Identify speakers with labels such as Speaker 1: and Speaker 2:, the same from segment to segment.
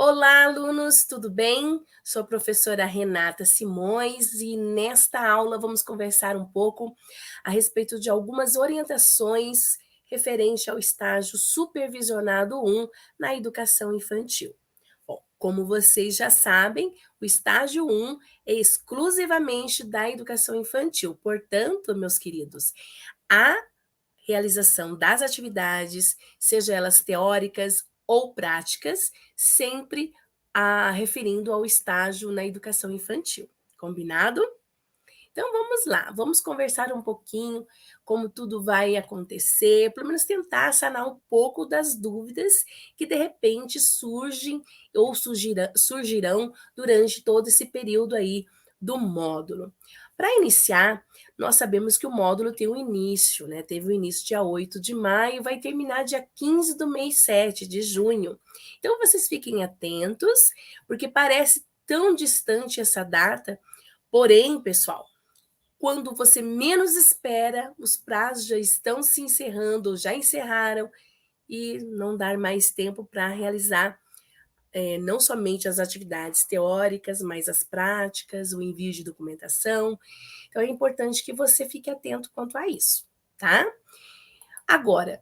Speaker 1: Olá, alunos, tudo bem? Sou a professora Renata Simões e nesta aula vamos conversar um pouco a respeito de algumas orientações referente ao estágio supervisionado 1 na educação infantil. Bom, como vocês já sabem, o estágio 1 é exclusivamente da educação infantil. Portanto, meus queridos, a realização das atividades, seja elas teóricas ou práticas, sempre referindo ao estágio na educação infantil. Combinado? Então vamos lá, vamos conversar um pouquinho como tudo vai acontecer, pelo menos tentar sanar um pouco das dúvidas que de repente surgem ou surgirão durante todo esse período aí do módulo. Para iniciar, nós sabemos que o módulo tem um início, né? Teve o início dia 8 de maio, vai terminar dia 15 do mês 7 de junho. Então vocês fiquem atentos, porque parece tão distante essa data, porém, pessoal, quando você menos espera, os prazos já estão se encerrando ou já encerraram e não dar mais tempo para realizar não somente as atividades teóricas, mas as práticas, o envio de documentação. Então é importante que você fique atento quanto a isso, tá? Agora,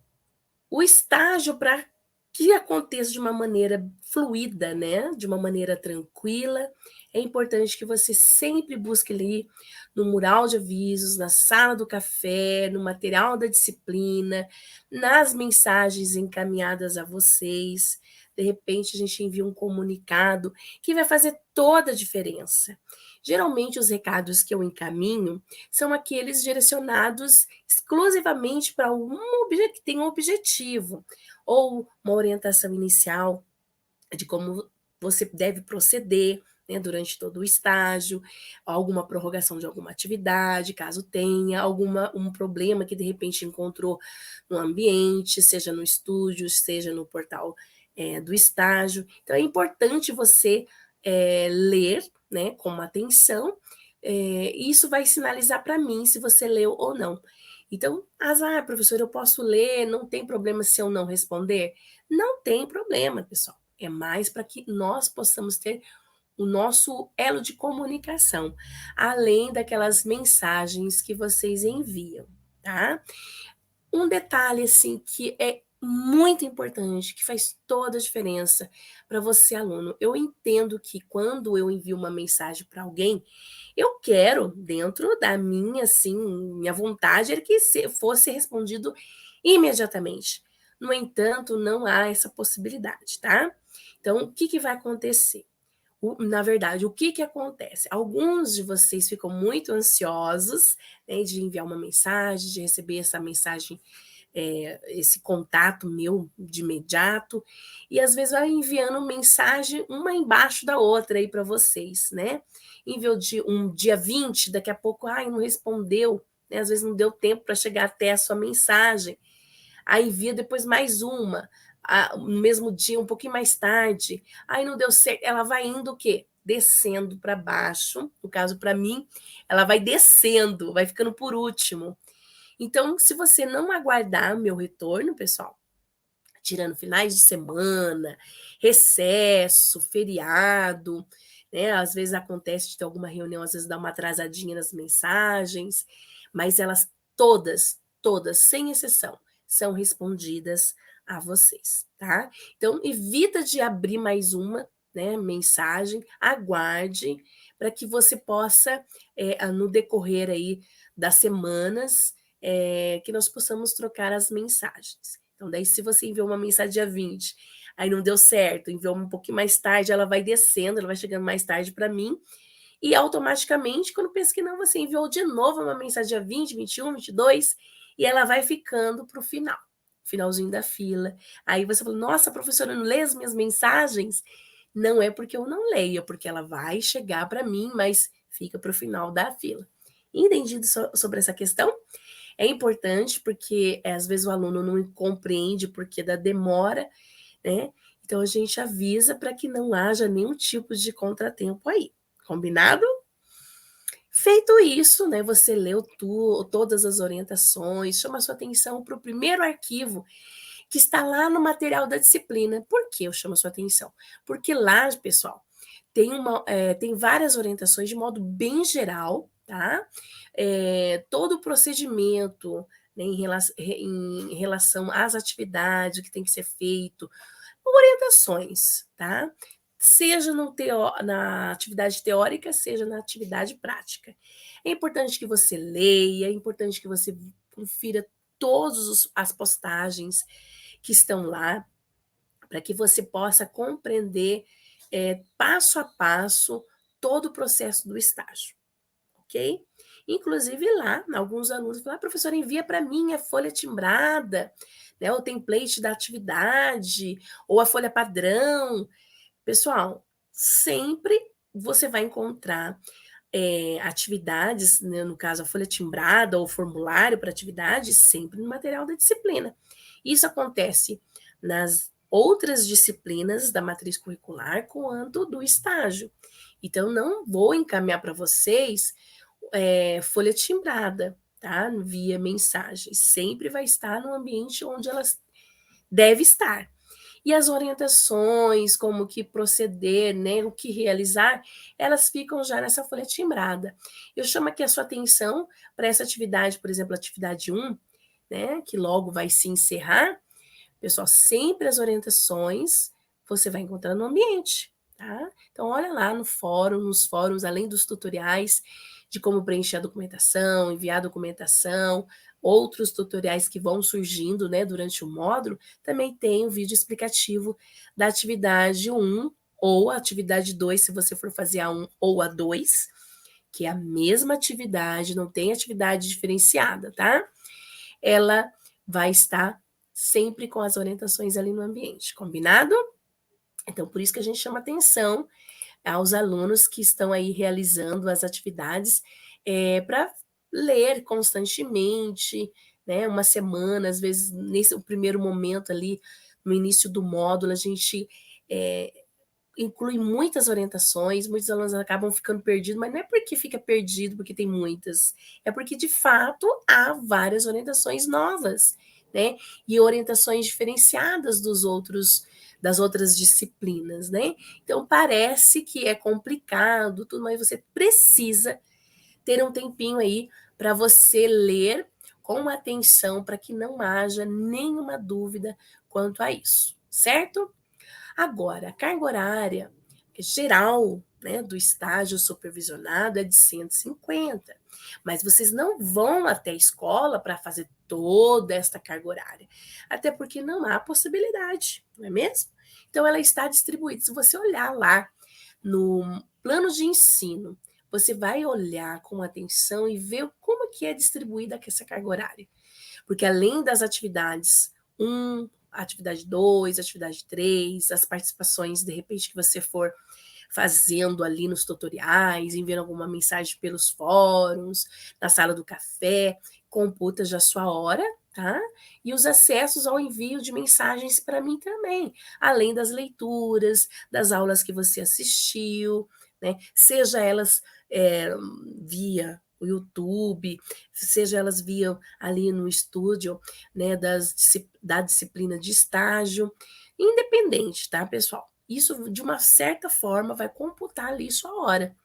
Speaker 1: o estágio para que aconteça de uma maneira fluida, né? De uma maneira tranquila, é importante que você sempre busque ali no mural de avisos, na sala do café, no material da disciplina, nas mensagens encaminhadas a vocês. De repente, a gente envia um comunicado que vai fazer toda a diferença. Geralmente, os recados que eu encaminho são aqueles direcionados exclusivamente para que tem um objetivo, ou uma orientação inicial de como você deve proceder, né, durante todo o estágio, alguma prorrogação de alguma atividade, caso tenha, um problema que de repente encontrou no ambiente, seja no estúdio, seja no portal do estágio. Então é importante você ler, né, com atenção, e isso vai sinalizar para mim se você leu ou não. Então, professor, eu posso ler, não tem problema se eu não responder? Não tem problema, pessoal. É mais para que nós possamos ter o nosso elo de comunicação, além daquelas mensagens que vocês enviam, tá? Um detalhe, assim, que é muito importante, que faz toda a diferença para você, aluno. Eu entendo que quando eu envio uma mensagem para alguém, eu quero, dentro da minha, assim, minha vontade, era que fosse respondido imediatamente. No entanto, não há essa possibilidade, tá? Então, o que vai acontecer? Na verdade, o que acontece? Alguns de vocês ficam muito ansiosos, né, de enviar uma mensagem, de receber essa mensagem, esse contato meu de imediato, e às vezes vai enviando mensagem uma embaixo da outra aí para vocês, né? Enviou um dia 20, daqui a pouco, não respondeu, né? Às vezes não deu tempo para chegar até a sua mensagem. Aí envia depois mais uma, no mesmo dia, um pouquinho mais tarde. Aí não deu certo, ela vai indo o quê? Descendo para baixo. No caso, para mim, ela vai descendo, vai ficando por último. Então, se você não aguardar o meu retorno, pessoal, tirando finais de semana, recesso, feriado, né? Às vezes acontece de ter alguma reunião, às vezes dá uma atrasadinha nas mensagens, mas elas todas, sem exceção, são respondidas a vocês, tá? Então, evita de abrir mais uma, né, mensagem, aguarde para que você possa, no decorrer aí das semanas, que nós possamos trocar as mensagens. Então, daí, se você enviou uma mensagem dia 20, aí não deu certo, enviou um pouquinho mais tarde, ela vai descendo, ela vai chegando mais tarde para mim, e automaticamente, quando pensa que não, você enviou de novo uma mensagem dia 20, 21, 22, e ela vai ficando para o final, finalzinho da fila. Aí você fala, nossa, professora, eu não lê as minhas mensagens? Não é porque eu não leio, é porque ela vai chegar para mim, mas fica para o final da fila. Entendido sobre essa questão? É importante porque às vezes o aluno não compreende porque da demora, né? Então a gente avisa para que não haja nenhum tipo de contratempo aí. Combinado? Feito isso, né, você leu todas as orientações, chama sua atenção para o primeiro arquivo, que está lá no material da disciplina. Por que eu chamo a sua atenção? Porque lá, pessoal, tem várias orientações de modo bem geral, tá? Todo o procedimento, né, em relação às atividades que tem que ser feito, orientações, tá? Seja na atividade teórica, seja na atividade prática. É importante que você leia, é importante que você confira todas as postagens que estão lá, para que você possa compreender passo a passo todo o processo do estágio, ok? Inclusive lá, alguns alunos falam, professora, envia para mim a folha timbrada, né, o template da atividade, ou a folha padrão. Pessoal, sempre você vai encontrar atividades, né, no caso a folha timbrada ou formulário para atividade, sempre no material da disciplina. Isso acontece nas outras disciplinas da matriz curricular quanto do estágio. Então, não vou encaminhar para vocês folha timbrada, tá? Via mensagem. Sempre vai estar no ambiente onde elas devem estar. E as orientações, como que proceder, né, o que realizar, elas ficam já nessa folha timbrada. Eu chamo aqui a sua atenção para essa atividade, por exemplo, atividade 1, né, que logo vai se encerrar. Pessoal, sempre as orientações você vai encontrar no ambiente, tá? Então, olha lá no fórum, nos fóruns, além dos tutoriais de como preencher a documentação, enviar a documentação, outros tutoriais que vão surgindo, né, durante o módulo, também tem o vídeo explicativo da atividade 1 ou a atividade 2, se você for fazer a 1 ou a 2, que é a mesma atividade, não tem atividade diferenciada, tá? Ela vai estar sempre com as orientações ali no ambiente, combinado? Então, por isso que a gente chama atenção aos alunos que estão aí realizando as atividades para ler constantemente, né? Uma semana, às vezes, nesse o primeiro momento ali, no início do módulo, a gente inclui muitas orientações, muitos alunos acabam ficando perdidos, mas não é porque fica perdido porque tem muitas, é porque de fato há várias orientações novas, né? E orientações diferenciadas das outras disciplinas, né? Então parece que é complicado, tudo, mas você precisa ter um tempinho aí para você ler com atenção para que não haja nenhuma dúvida quanto a isso, certo? Agora, a carga horária geral, né, do estágio supervisionado é de 150, mas vocês não vão até a escola para fazer toda esta carga horária, até porque não há possibilidade, não é mesmo? Então, ela está distribuída. Se você olhar lá no plano de ensino, você vai olhar com atenção e ver como que é distribuída essa carga horária. Porque além das atividades 1, atividade 2, atividade 3, as participações, de repente, que você for fazendo ali nos tutoriais, enviando alguma mensagem pelos fóruns, na sala do café, computa já a sua hora, tá? E os acessos ao envio de mensagens para mim também, além das leituras, das aulas que você assistiu, né? Seja elas via o YouTube, seja elas via ali no estúdio, né, da disciplina de estágio, independente, tá, pessoal? Isso, de uma certa forma, vai computar ali sua hora.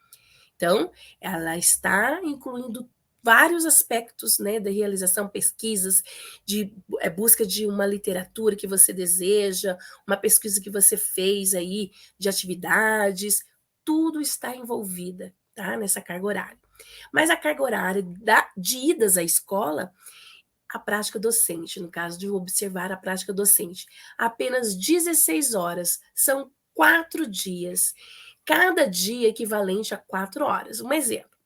Speaker 1: Então, ela está incluindo vários aspectos, né, da realização, pesquisas, de busca de uma literatura que você deseja, uma pesquisa que você fez aí, de atividades, tudo está envolvida, tá, nessa carga horária. Mas a carga horária de idas à escola, a prática docente, no caso de observar a prática docente, apenas 16 horas, são 4 dias, cada dia equivalente a 4 horas. Um exemplo,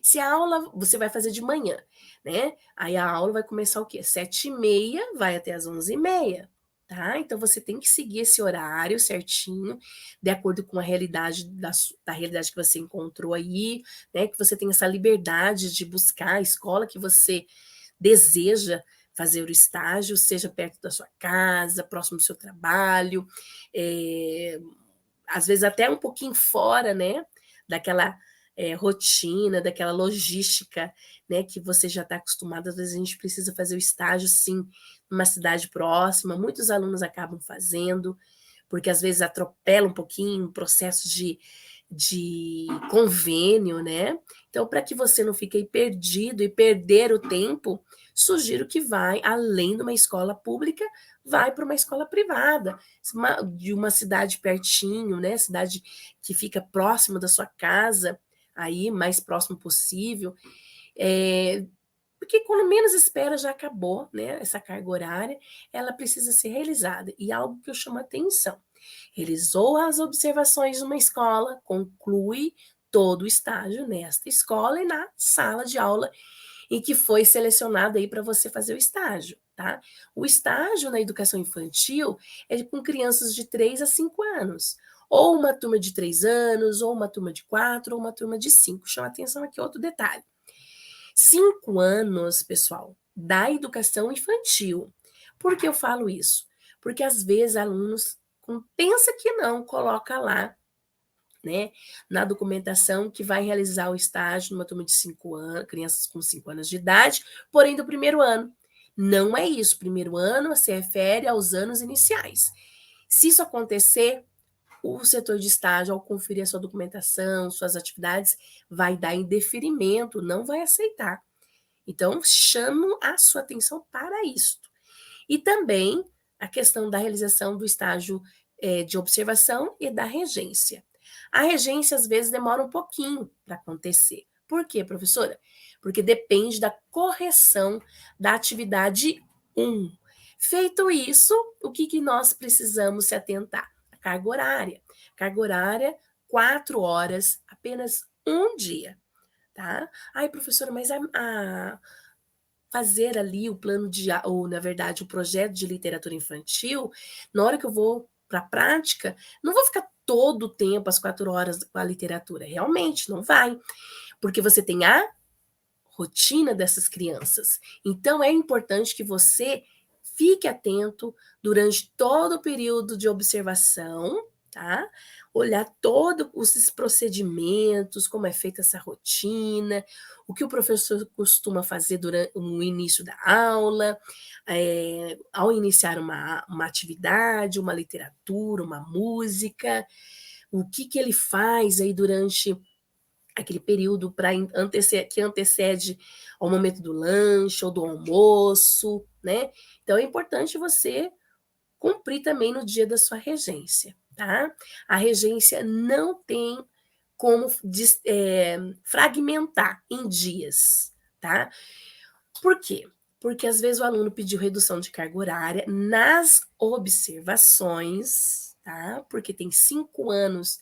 Speaker 1: se a aula você vai fazer de manhã, né? Aí a aula vai começar o quê? 7h30, vai até as 11h30. Tá? Então você tem que seguir esse horário certinho, de acordo com a realidade da realidade que você encontrou aí, né? Que você tem essa liberdade de buscar a escola que você deseja fazer o estágio, seja perto da sua casa, próximo do seu trabalho, às vezes até um pouquinho fora, né? Daquela rotina, daquela logística, né, que você já está acostumado. Às vezes a gente precisa fazer o estágio, sim, numa cidade próxima. Muitos alunos acabam fazendo, porque às vezes atropela um pouquinho o processo de convênio, né? Então, para que você não fique aí perdido e perder o tempo, sugiro que vai, além de uma escola pública, vai para uma escola privada, de uma cidade pertinho, né? Cidade que fica próximo da sua casa, aí mais próximo possível. Porque quando menos espera já acabou, né? Essa carga horária, ela precisa ser realizada. E algo que eu chamo a atenção: realizou as observações numa escola, conclui todo o estágio nesta escola e na sala de aula em que foi selecionado aí para você fazer o estágio, tá? O estágio na educação infantil é com crianças de 3 a 5 anos, ou uma turma de 3 anos, ou uma turma de 4, ou uma turma de 5. Chama atenção aqui outro detalhe: 5 anos, pessoal, da educação infantil. Por que eu falo isso? Porque às vezes alunos pensa que não, coloca lá, né, na documentação que vai realizar o estágio numa turma de 5 anos, crianças com 5 anos de idade, porém do primeiro ano. Não é isso. Primeiro ano se refere aos anos iniciais. Se isso acontecer, o setor de estágio, ao conferir a sua documentação, suas atividades, vai dar indeferimento, não vai aceitar. Então, chamo a sua atenção para isto. E também a questão da realização do estágio de observação e da regência. A regência, às vezes, demora um pouquinho para acontecer. Por quê, professora? Porque depende da correção da atividade 1. Feito isso, o que nós precisamos se atentar? A carga horária. Carga horária, 4 horas, apenas um dia. Tá? Ai, professora, mas fazer ali o plano ou na verdade o projeto de literatura infantil, na hora que eu vou para a prática, não vou ficar todo o tempo, as 4 horas com a literatura. Realmente, não vai. Porque você tem a rotina dessas crianças. Então, é importante que você fique atento durante todo o período de observação, tá? Olhar todos os procedimentos, como é feita essa rotina, o que o professor costuma fazer durante o início da aula, ao iniciar uma atividade, uma literatura, uma música, o que ele faz aí durante aquele período que antecede ao momento do lanche ou do almoço, né? Então é importante você cumprir também no dia da sua regência, tá? A regência não tem como fragmentar em dias, tá? Por quê? Porque às vezes o aluno pediu redução de carga horária nas observações, tá? Porque tem 5 anos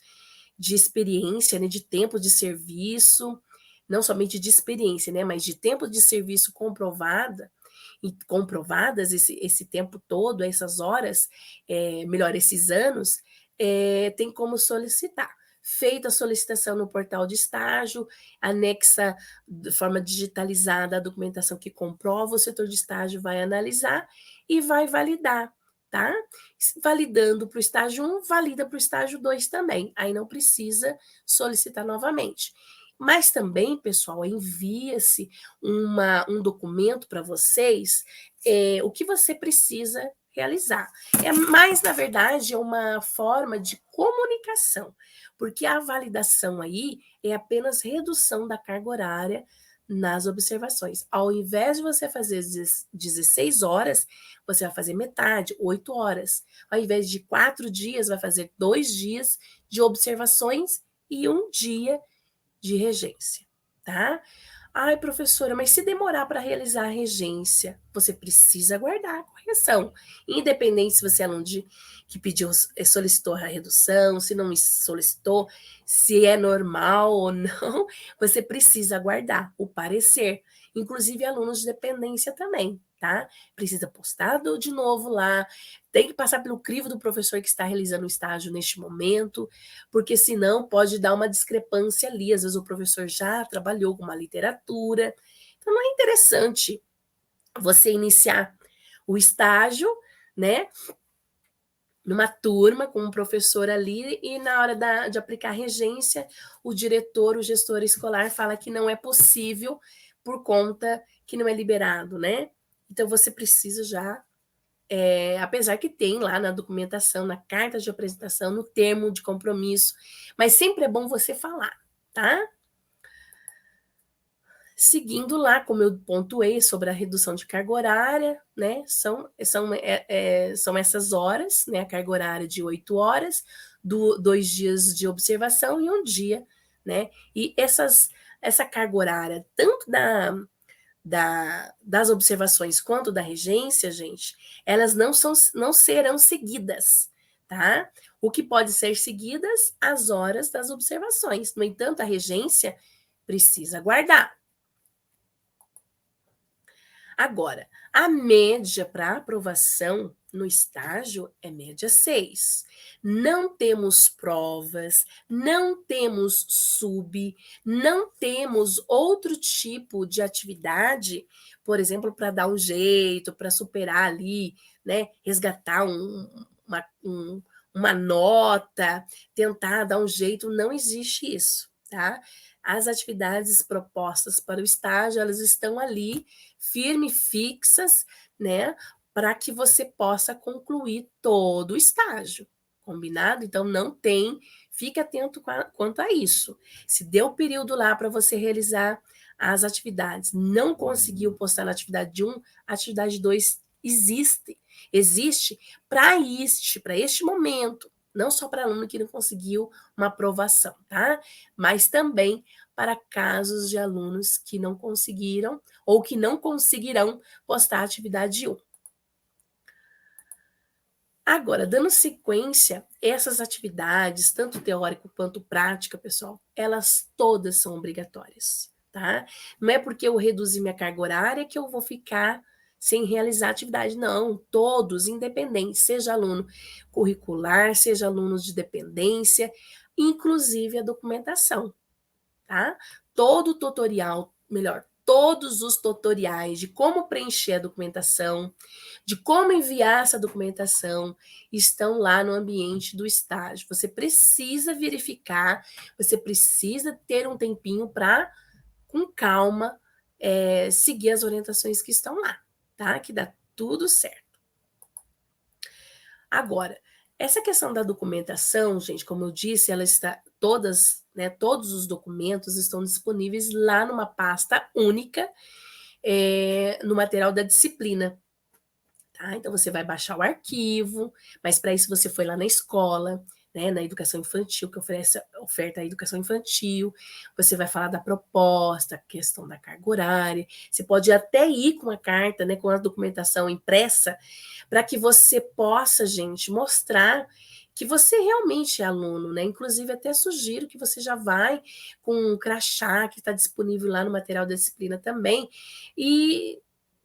Speaker 1: de experiência, né, de tempo de serviço, não somente de experiência, né, mas de tempo de serviço comprovada, e comprovadas esse tempo todo, essas horas, melhor, esses anos, tem como solicitar. Feita a solicitação no portal de estágio, anexa de forma digitalizada a documentação que comprova, o setor de estágio vai analisar e vai validar, tá? Validando para o estágio 1, valida para o estágio 2 também. Aí não precisa solicitar novamente. Mas também, pessoal, envia-se um documento para vocês, o que você precisa realizar. Mas, na verdade, é uma forma de comunicação, porque a validação aí é apenas redução da carga horária nas observações. Ao invés de você fazer 16 horas, você vai fazer metade, 8 horas. Ao invés de 4 dias, vai fazer 2 dias de observações e 1 dia de regência, tá? Ai, professora, mas se demorar para realizar a regência, você precisa aguardar a correção. Independente se você é aluno que pediu, solicitou a redução, se não solicitou, se é normal ou não, você precisa aguardar o parecer. Inclusive alunos de dependência também, tá? Precisa postar de novo lá, tem que passar pelo crivo do professor que está realizando o estágio neste momento, porque senão pode dar uma discrepância ali. Às vezes o professor já trabalhou com uma literatura. Então não é interessante você iniciar o estágio, né? numa turma com um professor ali e na hora de aplicar regência, o diretor, o gestor escolar fala que não é possível por conta que não é liberado, né? Então você precisa já, apesar que tem lá na documentação, na carta de apresentação, no termo de compromisso, mas sempre é bom você falar, tá? Seguindo lá, como eu pontuei sobre a redução de carga horária, né? São essas horas, né? A carga horária de 8 horas, 2 dias de observação e um dia, né? E essa carga horária, tanto das observações quanto da regência, gente, elas não serão seguidas, tá? O que pode ser seguidas as horas das observações. No entanto, a regência precisa guardar. Agora, a média para aprovação no estágio é média 6. Não temos provas, não temos não temos outro tipo de atividade, por exemplo, para dar um jeito, para superar ali, né? Resgatar uma nota, tentar dar um jeito, não existe isso, tá? As atividades propostas para o estágio, elas estão ali firme, fixas, né? Para que você possa concluir todo o estágio, combinado? Então, não tem, fique atento quanto a isso. Se deu o período lá para você realizar as atividades, não conseguiu postar na atividade 1, a atividade 2 existe para este momento, não só para aluno que não conseguiu uma aprovação, tá? Mas também para casos de alunos que não conseguiram ou que não conseguirão postar a atividade 1. Agora, dando sequência, essas atividades, tanto teórica quanto prática, pessoal, elas todas são obrigatórias, tá? Não é porque eu reduzi minha carga horária que eu vou ficar sem realizar atividade, não. Todos, independente, seja aluno curricular, seja aluno de dependência, inclusive a documentação, tá? Todo o tutorial, melhor, todos os tutoriais de como preencher a documentação, de como enviar essa documentação, estão lá no ambiente do estágio. Você precisa verificar, você precisa ter um tempinho para, com calma, seguir as orientações que estão lá, tá? Que dá tudo certo. Agora, essa questão da documentação, gente, como eu disse, ela está todas, né, todos os documentos estão disponíveis lá numa pasta única, no material da disciplina. Tá? Então você vai baixar o arquivo, mas para isso você foi lá na escola, né, na educação infantil, que oferta a educação infantil, você vai falar da proposta, questão da carga horária, você pode até ir com a carta, né, com a documentação impressa, para que você possa, gente, mostrar que você realmente é aluno, né? Inclusive, até sugiro que você já vai com um crachá que está disponível lá no material da disciplina também, e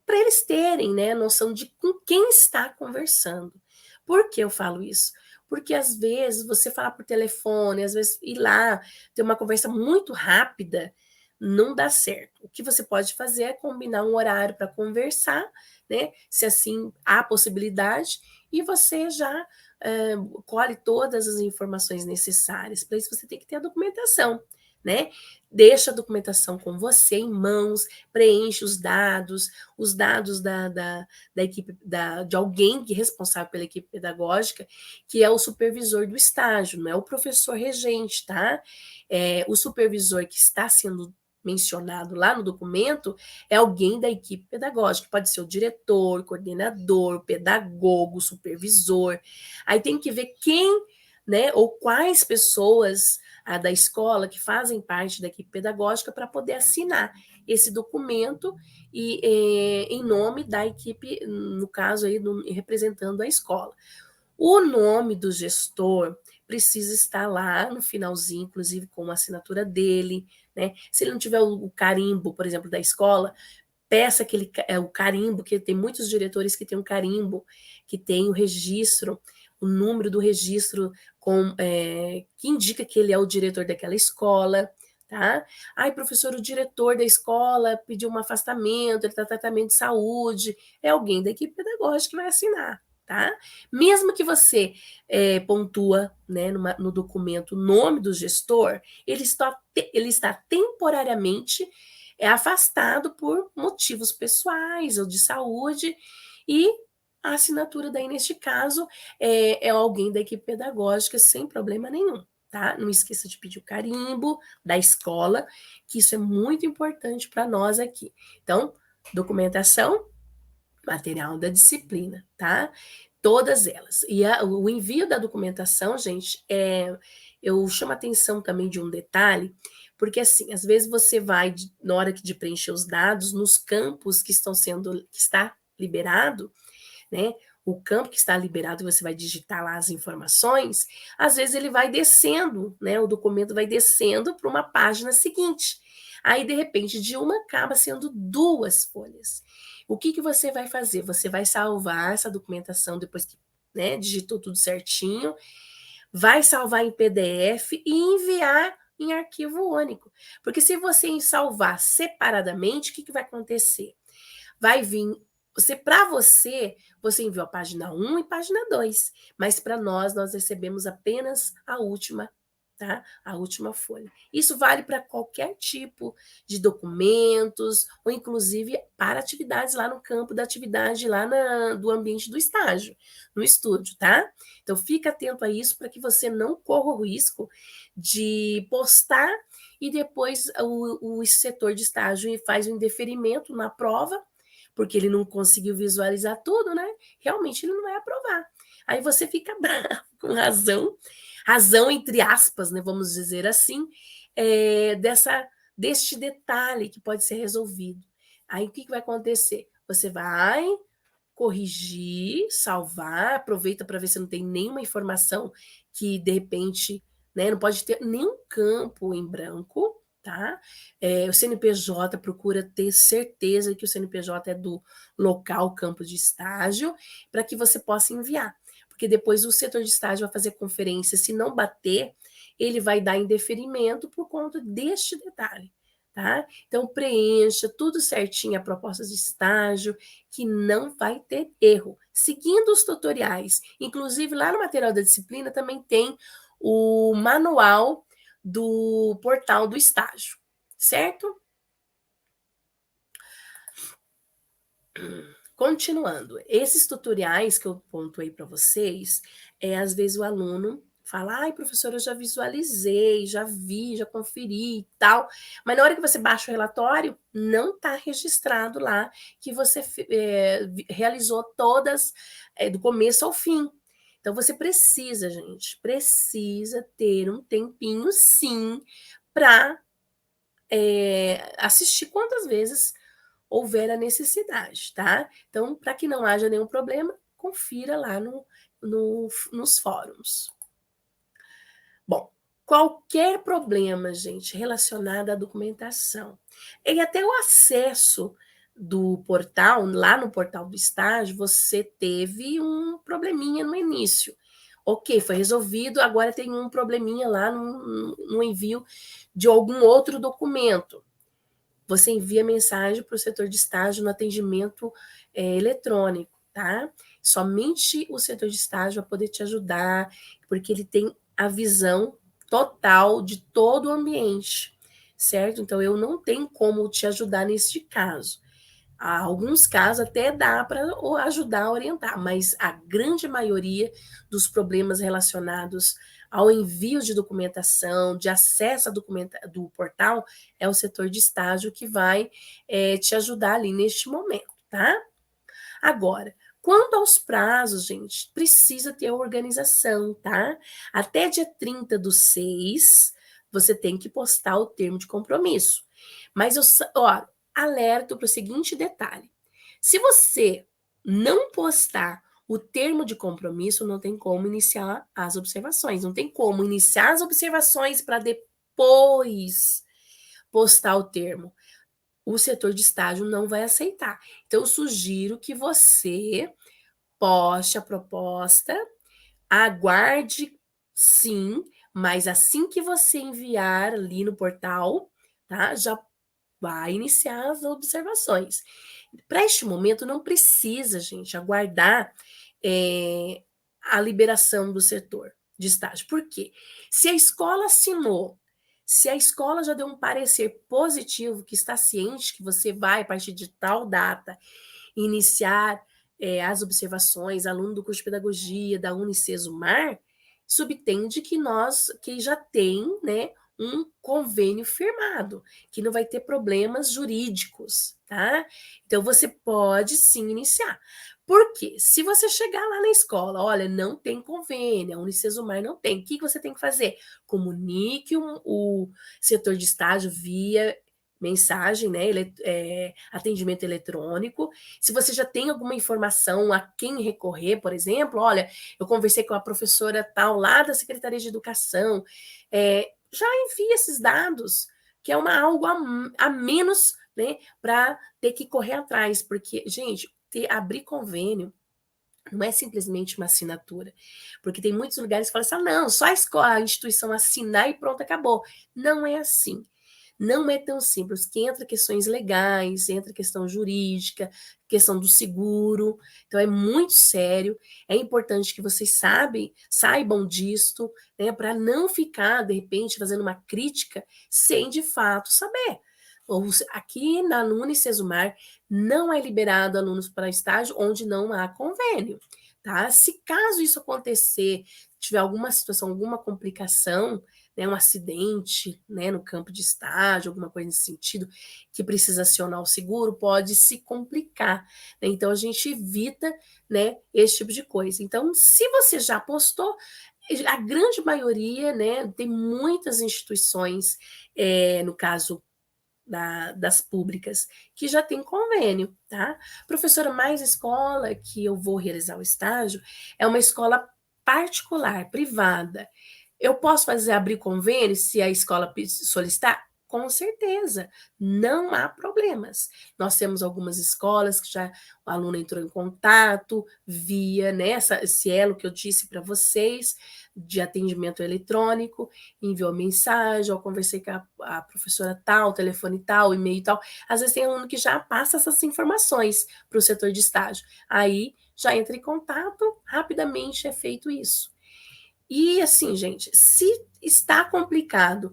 Speaker 1: para eles terem, né, noção de com quem está conversando. Por que eu falo isso? Porque às vezes você falar por telefone, às vezes ir lá ter uma conversa muito rápida, não dá certo. O que você pode fazer é combinar um horário para conversar, né? Se assim há possibilidade, e você já colhe todas as informações necessárias. Para isso você tem que ter a documentação, né? Deixa a documentação com você em mãos, preenche os dados da equipe, de alguém que é responsável pela equipe pedagógica, que é o supervisor do estágio, não é o professor regente, tá? O supervisor que está sendo mencionado lá no documento é alguém da equipe pedagógica, pode ser o diretor, coordenador, pedagogo, supervisor. Aí tem que ver quem, né, ou quais pessoas da escola que fazem parte da equipe pedagógica para poder assinar esse documento e em nome da equipe, no caso aí, representando a escola. O nome do gestor precisa estar lá no finalzinho, inclusive com a assinatura dele, né? Se ele não tiver o carimbo, por exemplo, da escola, peça o carimbo, que tem muitos diretores que têm um carimbo, que tem o registro, o número do registro que indica que ele é o diretor daquela escola, tá? Ai, professor, o diretor da escola pediu um afastamento, ele está em tratamento de saúde, é alguém da equipe pedagógica que vai assinar, tá? Mesmo que você pontua, né, no documento o nome do gestor, ele está temporariamente afastado por motivos pessoais ou de saúde, e a assinatura daí, neste caso, é alguém da equipe pedagógica sem problema nenhum, tá? Não esqueça de pedir o carimbo da escola, que isso é muito importante para nós aqui. Então, documentação, material da disciplina, tá? Todas elas. E o envio da documentação, gente, eu chamo a atenção também de um detalhe, porque assim, às vezes você vai, na hora de preencher os dados, nos campos que está liberado, né? O campo que está liberado, você vai digitar lá as informações, às vezes ele vai descendo, né? O documento vai descendo para uma página seguinte. Aí, de repente, de uma acaba sendo duas folhas. O que você vai fazer? Você vai salvar essa documentação depois que, né, digitou tudo certinho, vai salvar em PDF e enviar em arquivo único. Porque se você salvar separadamente, o que vai acontecer? Vai vir, você enviou a página 1 e página 2, mas para nós recebemos apenas a última, tá? A última folha. Isso vale para qualquer tipo de documentos, ou inclusive para atividades lá no campo da atividade, lá do ambiente do estágio, no estúdio, tá? Então, fica atento a isso para que você não corra o risco de postar e depois o setor de estágio faz um indeferimento na prova, porque ele não conseguiu visualizar tudo, né? Realmente ele não vai aprovar. Aí você fica bravo, com razão entre aspas, né? Vamos dizer assim, deste detalhe que pode ser resolvido. Aí o que vai acontecer? Você vai corrigir, salvar, aproveita para ver se não tem nenhuma informação que de repente, né, não pode ter nenhum campo em branco, tá? O CNPJ procura ter certeza que o CNPJ é do local campo de estágio, para que você possa enviar. Porque depois o setor de estágio vai fazer conferência, se não bater, ele vai dar indeferimento por conta deste detalhe, tá? Então preencha tudo certinho a proposta de estágio, que não vai ter erro. Seguindo os tutoriais, inclusive lá no material da disciplina também tem o manual do portal do estágio, certo? Continuando, esses tutoriais que eu pontuei para vocês, às vezes o aluno fala, ai, professora, eu já visualizei, já vi, já conferi e tal, mas na hora que você baixa o relatório, não está registrado lá que você realizou todas, do começo ao fim. Então, você precisa, gente, precisa ter um tempinho, sim, para assistir quantas vezes houver a necessidade, tá? Então, para que não haja nenhum problema, confira lá nos fóruns. Bom, qualquer problema, gente, relacionado à documentação e até o acesso do portal, lá no portal do estágio, você teve um probleminha no início. Ok, foi resolvido, agora tem um probleminha lá no envio de algum outro documento. Você envia mensagem para o setor de estágio no atendimento eletrônico, tá? Somente o setor de estágio vai poder te ajudar, porque ele tem a visão total de todo o ambiente, certo? Então, eu não tenho como te ajudar neste caso. Há alguns casos até dá para ajudar a orientar, mas a grande maioria dos problemas relacionados ao envio de documentação, de acesso do portal, é o setor de estágio que vai te ajudar ali neste momento, tá? Agora, quanto aos prazos, gente, precisa ter organização, tá? Até dia 30/6, você tem que postar o termo de compromisso. Mas, alerto para o seguinte detalhe. Se você não postar o termo de compromisso, não tem como iniciar as observações. Não tem como iniciar as observações para depois postar o termo. O setor de estágio não vai aceitar. Então, eu sugiro que você poste a proposta, aguarde sim, mas assim que você enviar ali no portal, tá? Já vai iniciar as observações. Para este momento, não precisa, gente, aguardar a liberação do setor de estágio. Por quê? Se a escola assinou, se a escola já deu um parecer positivo, que está ciente que você vai, a partir de tal data, iniciar as observações, aluno do curso de pedagogia da Unicesumar, subtende que já tem, né, um convênio firmado, que não vai ter problemas jurídicos, tá? Então você pode sim iniciar. Por quê? Se você chegar lá na escola, olha, não tem convênio, a Unicesumar não tem, o que você tem que fazer? Comunique o setor de estágio via mensagem, né, atendimento eletrônico. Se você já tem alguma informação a quem recorrer, por exemplo, olha, eu conversei com a professora tal lá da Secretaria de Educação, já envia esses dados, que é algo a menos, né, para ter que correr atrás, porque, gente, abrir convênio não é simplesmente uma assinatura, porque tem muitos lugares que falam assim, não, só a instituição assinar e pronto, acabou. Não é assim. Não é tão simples, que entra questões legais, entra questão jurídica, questão do seguro, então é muito sério, é importante que vocês saibam disto, né, para não ficar, de repente, fazendo uma crítica sem de fato saber. Aqui na Unicesumar não é liberado alunos para estágio onde não há convênio, tá? Se caso isso acontecer, tiver alguma situação, alguma complicação, né, um acidente, né, no campo de estágio, alguma coisa nesse sentido, que precisa acionar o seguro, pode se complicar, né? Então a gente evita, né, esse tipo de coisa. Então, se você já postou, a grande maioria, né, tem muitas instituições, no caso das públicas, que já tem convênio, tá? Professora, mais escola que eu vou realizar o estágio é uma escola particular, privada. Eu posso abrir convênio se a escola solicitar? Com certeza, não há problemas. Nós temos algumas escolas que já o aluno entrou em contato via, né, esse elo que eu disse para vocês, de atendimento eletrônico, enviou mensagem, eu conversei com a professora tal, telefone tal, e-mail tal. Às vezes tem aluno que já passa essas informações para o setor de estágio. Aí já entra em contato, rapidamente é feito isso. E assim, gente, se está complicado,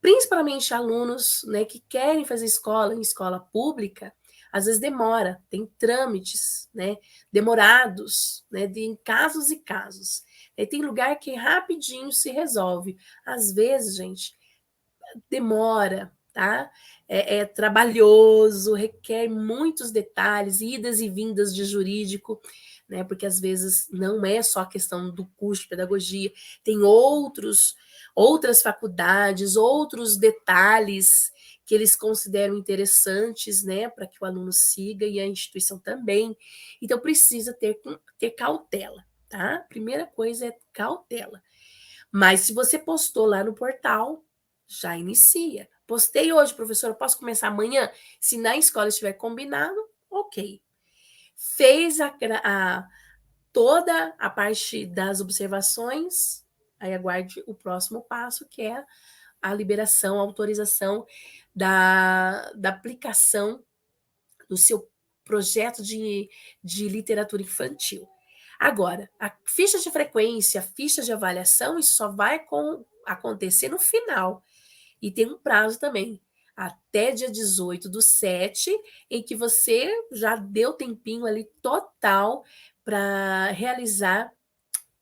Speaker 1: principalmente alunos, né, que querem fazer escola em escola pública, às vezes demora, tem trâmites, né, demorados, né, em casos e casos. E tem lugar que rapidinho se resolve. Às vezes, gente, demora, tá? É trabalhoso, requer muitos detalhes, idas e vindas de jurídico, né? Porque às vezes não é só a questão do curso de pedagogia, tem outras faculdades, outros detalhes que eles consideram interessantes, né, para que o aluno siga e a instituição também. Então precisa ter cautela, tá? Primeira coisa é cautela. Mas se você postou lá no portal, já inicia. Postei hoje, professora, posso começar amanhã? Se na escola estiver combinado, ok. Fez toda a parte das observações, aí aguarde o próximo passo, que é a liberação, a autorização da aplicação do seu projeto de literatura infantil. Agora, a ficha de frequência, a ficha de avaliação, isso só vai acontecer no final. E tem um prazo também, até dia 18/7, em que você já deu tempinho ali total para realizar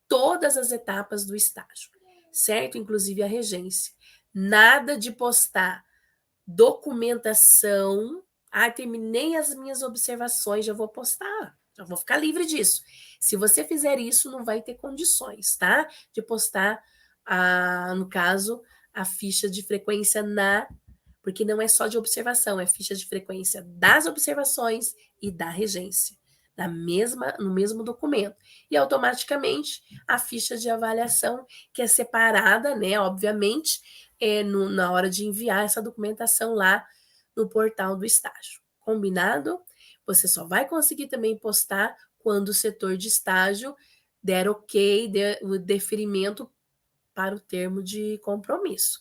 Speaker 1: todas as etapas do estágio, certo? Inclusive a regência. Nada de postar documentação. Ah, terminei as minhas observações, já vou postar, já vou ficar livre disso. Se você fizer isso, não vai ter condições, tá? De postar, no caso, a ficha de frequência porque não é só de observação, é ficha de frequência das observações e da regência, no mesmo documento. E automaticamente a ficha de avaliação, que é separada, né, obviamente, na hora de enviar essa documentação lá no portal do estágio. Combinado? Você só vai conseguir também postar quando o setor de estágio der ok, o deferimento para o termo de compromisso.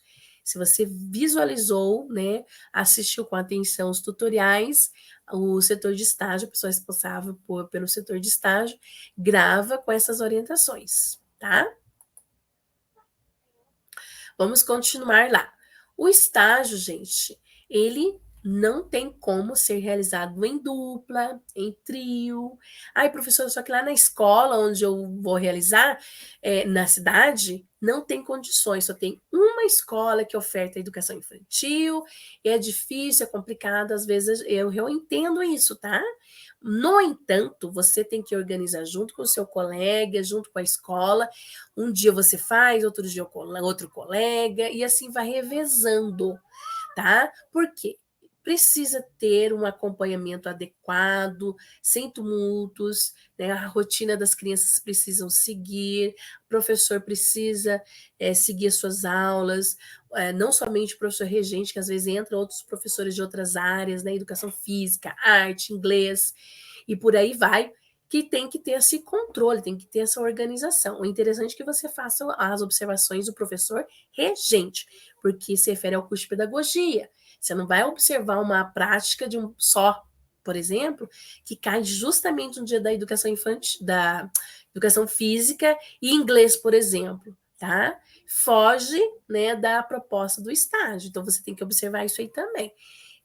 Speaker 1: Se você visualizou, né, assistiu com atenção os tutoriais, o setor de estágio, a pessoa responsável pelo setor de estágio, grava com essas orientações, tá? Vamos continuar lá. O estágio, gente, ele não tem como ser realizado em dupla, em trio. Ai, professor, só que lá na escola onde eu vou realizar, na cidade, não tem condições, só tem uma escola que oferta educação infantil, e é difícil, é complicado, às vezes eu entendo isso, tá? No entanto, você tem que organizar junto com o seu colega, junto com a escola. Um dia você faz, outro dia outro colega, e assim vai revezando, tá? Por quê? Precisa ter um acompanhamento adequado, sem tumultos, né? A rotina das crianças precisam seguir, o professor precisa seguir as suas aulas, não somente o professor regente, que às vezes entra outros professores de outras áreas, né? Educação física, arte, inglês, e por aí vai, que tem que ter esse controle, tem que ter essa organização. O interessante é que você faça as observações do professor regente, porque se refere ao curso de pedagogia. Você não vai observar uma prática de um só, por exemplo, que cai justamente no dia da educação infantil, da educação física e inglês, por exemplo, tá? Foge, né, da proposta do estágio. Então você tem que observar isso aí também.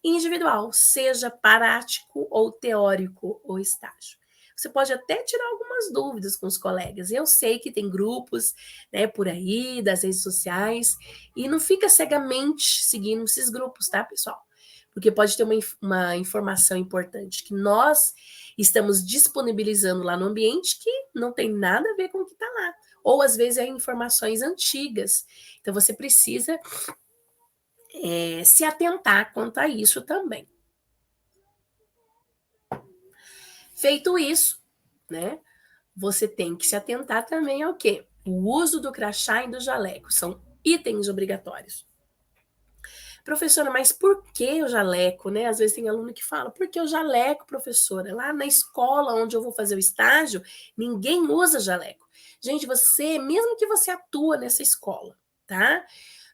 Speaker 1: Individual, seja prático ou teórico o estágio. Você pode até tirar algumas dúvidas com os colegas. Eu sei que tem grupos, né, por aí, das redes sociais, e não fica cegamente seguindo esses grupos, tá, pessoal? Porque pode ter uma informação importante que nós estamos disponibilizando lá no ambiente que não tem nada a ver com o que está lá. Ou às vezes é informações antigas. Então você precisa se atentar quanto a isso também. Feito isso, né? Você tem que se atentar também ao quê? O uso do crachá e do jaleco são itens obrigatórios. Professora, mas por que o jaleco, né? Às vezes tem aluno que fala, por que o jaleco, professora? Lá na escola onde eu vou fazer o estágio, ninguém usa jaleco. Gente, você, mesmo que você atua nessa escola, tá?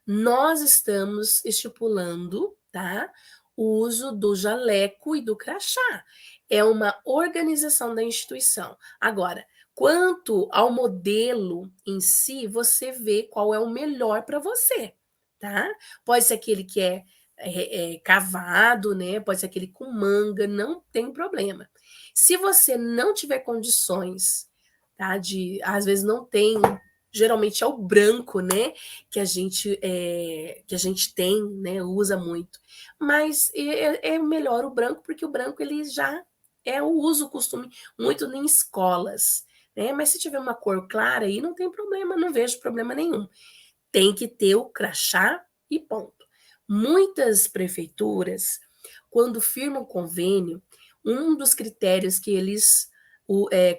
Speaker 1: Nós estamos estipulando, tá? O uso do jaleco e do crachá. É uma organização da instituição. Agora, quanto ao modelo em si, você vê qual é o melhor para você, tá? Pode ser aquele que é cavado, né? Pode ser aquele com manga, não tem problema. Se você não tiver condições, tá? Às vezes não tem, geralmente é o branco, né? Que a gente tem, né? Usa muito. Mas é melhor o branco, porque o branco ele já é o uso, o costume, muito em escolas. Né? Mas se tiver uma cor clara aí, não tem problema, não vejo problema nenhum. Tem que ter o crachá e ponto. Muitas prefeituras, quando firmam convênio, um dos critérios que eles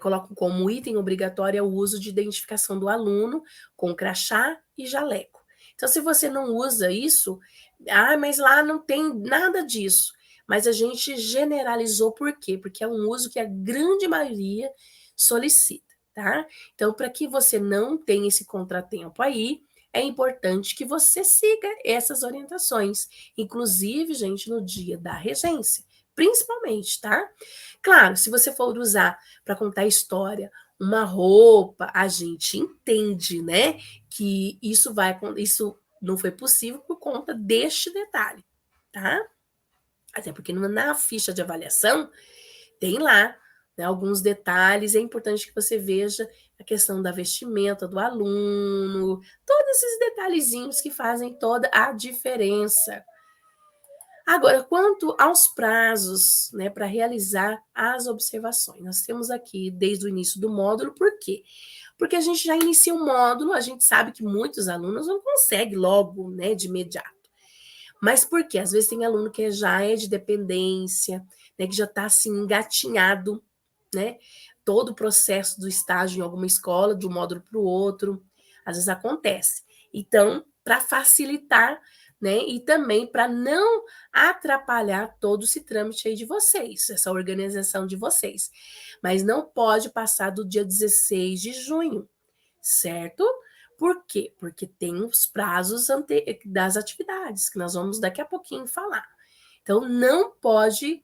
Speaker 1: colocam como item obrigatório é o uso de identificação do aluno com crachá e jaleco. Então, se você não usa isso, mas lá não tem nada disso. Mas a gente generalizou por quê? Porque é um uso que a grande maioria solicita, tá? Então, para que você não tenha esse contratempo aí, é importante que você siga essas orientações, inclusive, gente, no dia da regência, principalmente, tá? Claro, se você for usar para contar história, uma roupa, a gente entende, né, que isso não foi possível por conta deste detalhe, tá? Até porque na ficha de avaliação tem lá, né, alguns detalhes, é importante que você veja a questão da vestimenta do aluno, todos esses detalhezinhos que fazem toda a diferença. Agora, quanto aos prazos, né, para realizar as observações, nós temos aqui desde o início do módulo, por quê? Porque a gente já inicia o módulo, a gente sabe que muitos alunos não conseguem logo, né, de imediato. Mas por quê? Às vezes tem aluno que já é de dependência, né, que já está assim engatinhado, né? Todo o processo do estágio em alguma escola, de um módulo para o outro, às vezes acontece. Então, para facilitar, né? E também para não atrapalhar todo esse trâmite aí de vocês, essa organização de vocês. Mas não pode passar do dia 16 de junho, certo? Por quê? Porque tem os prazos das atividades, que nós vamos daqui a pouquinho falar. Então, não pode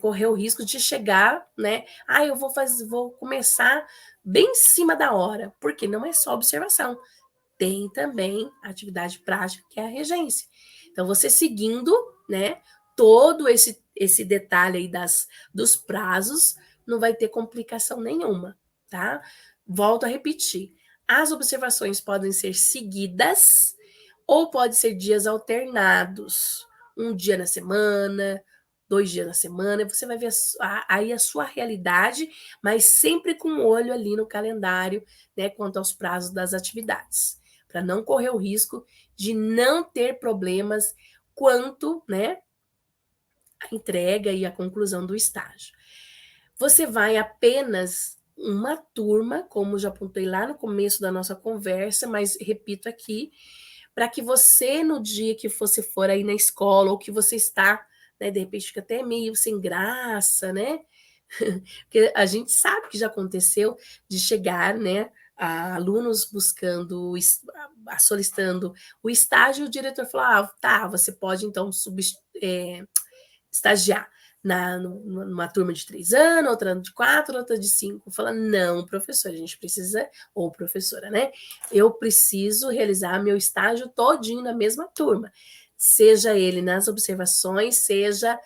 Speaker 1: correr o risco de chegar, né? Ah, eu vou começar bem em cima da hora, porque não é só observação, tem também a atividade prática, que é a regência. Então, você seguindo, né, todo esse detalhe aí dos prazos, não vai ter complicação nenhuma, tá? Volto a repetir. As observações podem ser seguidas ou pode ser dias alternados. Um dia na semana, 2 dias na semana, você vai ver aí a sua realidade, mas sempre com um olho ali no calendário, né, quanto aos prazos das atividades, para não correr o risco de não ter problemas quanto, né, a entrega e a conclusão do estágio. Você vai apenas uma turma, como já apontei lá no começo da nossa conversa, mas repito aqui, para que você, no dia que você for aí na escola, ou que você está, né, de repente fica até meio sem graça, né? Porque a gente sabe que já aconteceu de chegar, né, a alunos buscando, solicitando o estágio, o diretor falou: ah, tá, você pode então estagiar numa turma de 3 anos, outra de 4, outra de 5. Fala, não, professor, a gente precisa, ou professora, né? Eu preciso realizar meu estágio todinho na mesma turma. Seja ele nas observações, seja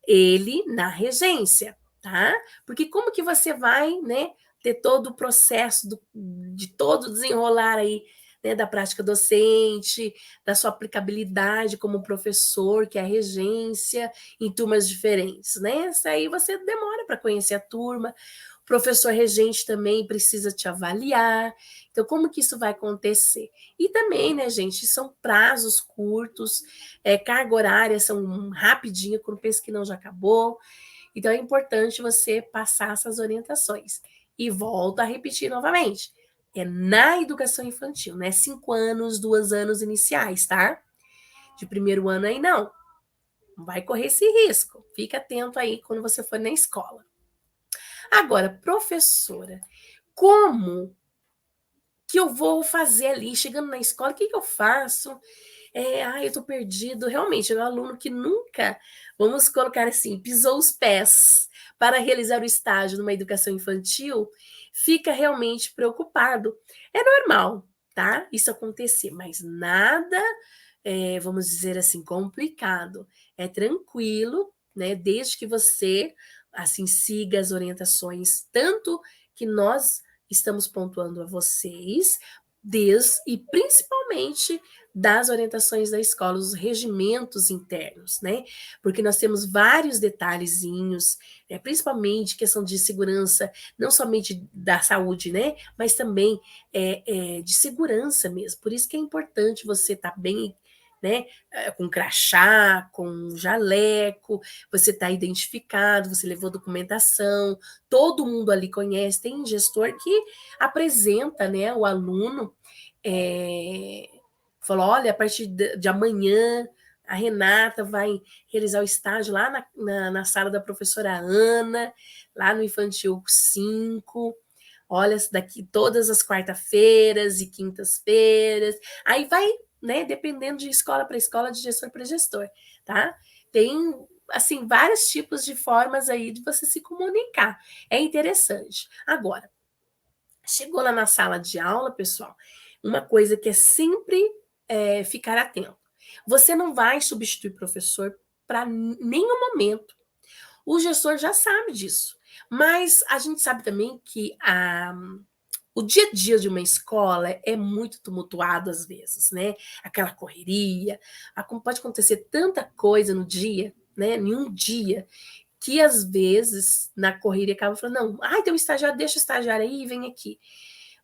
Speaker 1: ele na regência, tá? Porque como que você vai, né, ter todo o processo de todo desenrolar aí, né, da prática docente, da sua aplicabilidade como professor, que é a regência, em turmas diferentes, né? Isso aí você demora para conhecer a turma. O professor regente também precisa te avaliar. Então, como que isso vai acontecer? E também, né, gente, são prazos curtos, carga horária são rapidinho, quando pensa que não já acabou. Então, é importante você passar essas orientações. E volto a repetir novamente. É na educação infantil, não é 5 anos, 2 anos iniciais, tá? De primeiro ano aí, não. Não vai correr esse risco. Fica atento aí quando você for na escola. Agora, professora, como que eu vou fazer ali, chegando na escola, o que eu faço? Eu tô perdido. Realmente, é um aluno que nunca, vamos colocar assim, pisou os pés para realizar o estágio numa educação infantil, fica realmente preocupado. É normal, tá? Isso acontecer, mas nada, vamos dizer assim, complicado. É tranquilo, né? Desde que você, assim, siga as orientações, tanto que nós estamos pontuando a vocês, e principalmente das orientações da escola, os regimentos internos, né? Porque nós temos vários detalhezinhos, principalmente questão de segurança, não somente da saúde, né? Mas também de segurança mesmo. Por isso que é importante você estar bem, né? Com crachá, com jaleco, você está identificado, você levou documentação, todo mundo ali conhece, tem gestor que apresenta, né, o aluno, falou, olha, a partir de amanhã a Renata vai realizar o estágio lá na sala da professora Ana, lá no Infantil 5, olha, daqui todas as quarta-feiras e quintas-feiras, aí vai, né, dependendo de escola para escola, de gestor para gestor, tá? Tem, assim, vários tipos de formas aí de você se comunicar, é interessante. Agora, chegou lá na sala de aula, pessoal, uma coisa que é sempre ficar atento. Você não vai substituir professor para nenhum momento. O gestor já sabe disso. Mas a gente sabe também que o dia a dia de uma escola é muito tumultuado às vezes, né? Aquela correria, pode acontecer tanta coisa no dia, né? Em um dia, que às vezes na correria acaba falando, não, tem um estagiário, deixa o estagiário aí e vem aqui.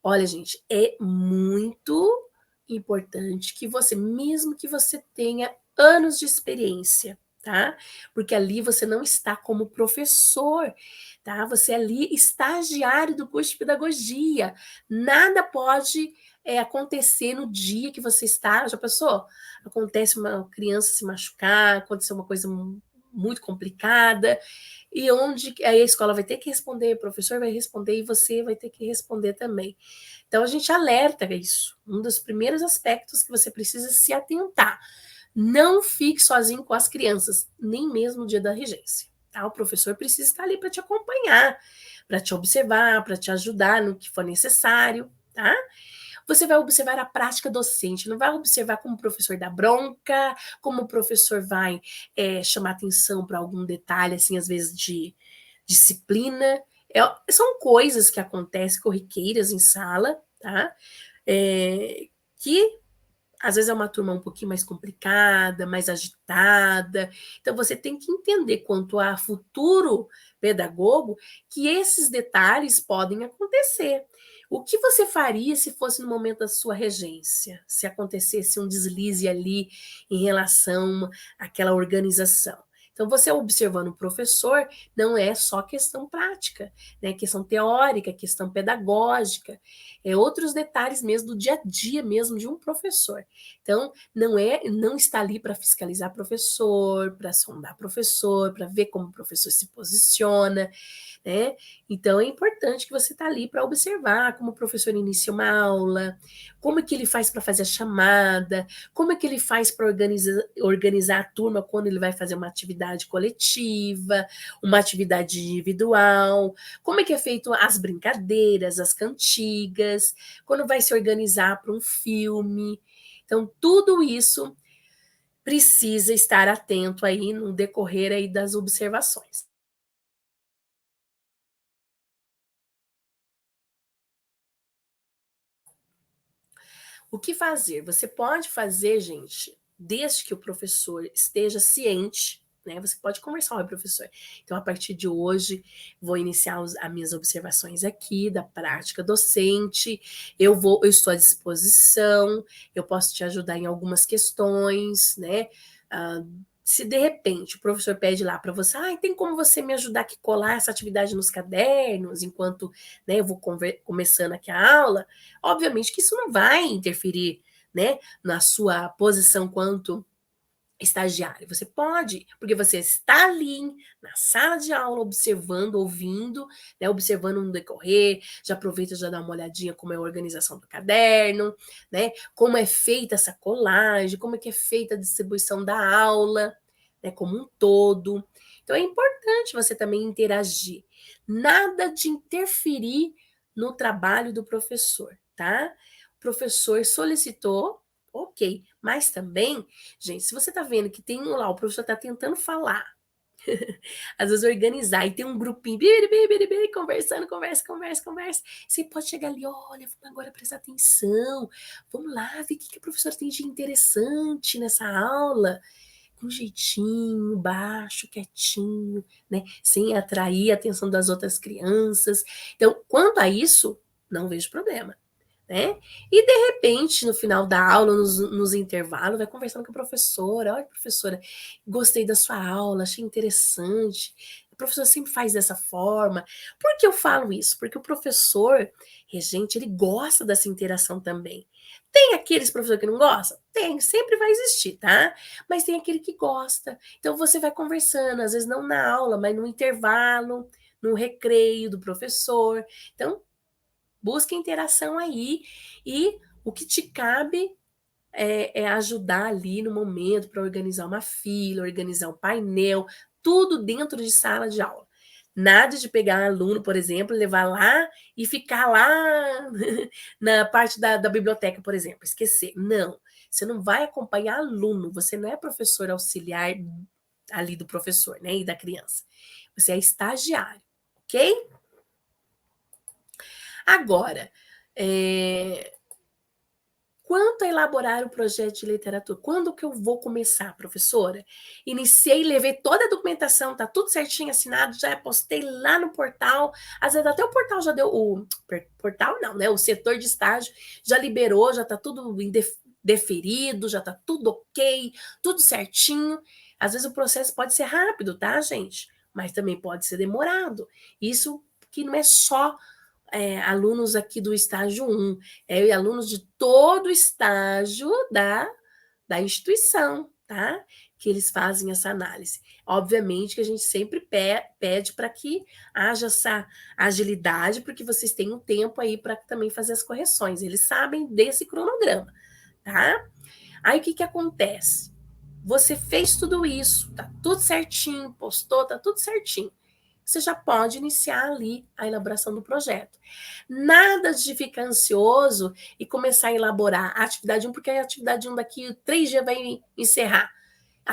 Speaker 1: Olha, gente, é muito importante que você, mesmo que você tenha anos de experiência, tá? Porque ali você não está como professor, tá? Você é ali estagiário do curso de pedagogia. Nada pode acontecer no dia que você está. Já pensou? Acontece uma criança se machucar, aconteceu uma coisa muito complicada, e onde aí a escola vai ter que responder, o professor vai responder e você vai ter que responder também. Então a gente alerta isso. Um dos primeiros aspectos que você precisa se atentar. Não fique sozinho com as crianças, nem mesmo no dia da regência. Tá? O professor precisa estar ali para te acompanhar, para te observar, para te ajudar no que for necessário, tá? Você vai observar a prática docente, não vai observar como o professor dá bronca, como o professor vai chamar atenção para algum detalhe, assim, às vezes de disciplina. São coisas que acontecem corriqueiras em sala, tá? Que às vezes é uma turma um pouquinho mais complicada, mais agitada. Então, você tem que entender, quanto a futuro pedagogo, que esses detalhes podem acontecer. O que você faria se fosse no momento da sua regência? Se acontecesse um deslize ali em relação àquela organização? Então, você observando o professor, não é só questão prática, né? Questão teórica, questão pedagógica, outros detalhes mesmo do dia a dia mesmo de um professor. Então, não está ali para fiscalizar professor, para sondar professor, para ver como o professor se posiciona, né? Então, é importante que você está ali para observar como o professor inicia uma aula, como é que ele faz para fazer a chamada, como é que ele faz para organizar a turma quando ele vai fazer uma atividade coletiva, uma atividade individual, como é que é feito as brincadeiras, as cantigas, quando vai se organizar para um filme. Então, tudo isso precisa estar atento aí no decorrer aí das observações. O que fazer? Você pode fazer, gente, desde que o professor esteja ciente, né? Você pode conversar com o professor. Então, a partir de hoje, vou iniciar as minhas observações aqui da prática docente. Eu estou à disposição, eu posso te ajudar em algumas questões, né? Se de repente o professor pede lá para você, tem como você me ajudar aqui a colar essa atividade nos cadernos, enquanto, né, eu vou começando aqui a aula, obviamente que isso não vai interferir, né, na sua posição quanto estagiário. Você pode, porque você está ali na sala de aula observando, ouvindo, né, observando no decorrer, já aproveita, já dá uma olhadinha como é a organização do caderno, né, como é feita essa colagem, como é que é feita a distribuição da aula, né, como um todo. Então é importante você também interagir. Nada de interferir no trabalho do professor, tá? O professor solicitou, ok, mas também, gente, se você tá vendo que tem lá, o professor tá tentando falar, às vezes organizar, e tem um grupinho conversando, conversa, você pode chegar ali, olha, vamos agora prestar atenção, vamos lá ver o que a professora tem de interessante nessa aula, com jeitinho, baixo, quietinho, né, sem atrair a atenção das outras crianças. Então, quanto a isso, não vejo problema. Né? E de repente, no final da aula, nos intervalos, vai conversando com a professora. Olha, professora, gostei da sua aula, achei interessante. O professor sempre faz dessa forma. Por que eu falo isso? Porque o professor regente, ele gosta dessa interação também. Tem aqueles professores que não gostam? Tem, sempre vai existir, tá? Mas tem aquele que gosta. Então você vai conversando, às vezes não na aula, mas no intervalo, no recreio do professor. Então, busca interação aí e o que te cabe é ajudar ali no momento para organizar uma fila, organizar um painel, tudo dentro de sala de aula. Nada de pegar aluno, por exemplo, levar lá e ficar lá na parte da biblioteca, por exemplo, esquecer. Não, você não vai acompanhar aluno, você não é professor auxiliar ali do professor, né, e da criança. Você é estagiário, ok? Agora, quanto a elaborar o projeto de literatura, quando que eu vou começar, professora? Iniciei, levei toda a documentação, tá tudo certinho assinado, já postei lá no portal, às vezes até o portal já deu, o portal não, né, o setor de estágio já liberou, já tá tudo deferido, já tá tudo ok, tudo certinho. Às vezes o processo pode ser rápido, tá, gente? Mas também pode ser demorado. Isso que não é só alunos aqui do estágio 1, alunos de todo o estágio da instituição, tá? Que eles fazem essa análise. Obviamente que a gente sempre pede para que haja essa agilidade, porque vocês têm um tempo aí para também fazer as correções. Eles sabem desse cronograma, tá? Aí o que acontece? Você fez tudo isso, tá tudo certinho, postou, tá tudo certinho. Você já pode iniciar ali a elaboração do projeto. Nada de ficar ansioso e começar a elaborar a atividade 1, porque a atividade 1 daqui 3 dias vai encerrar.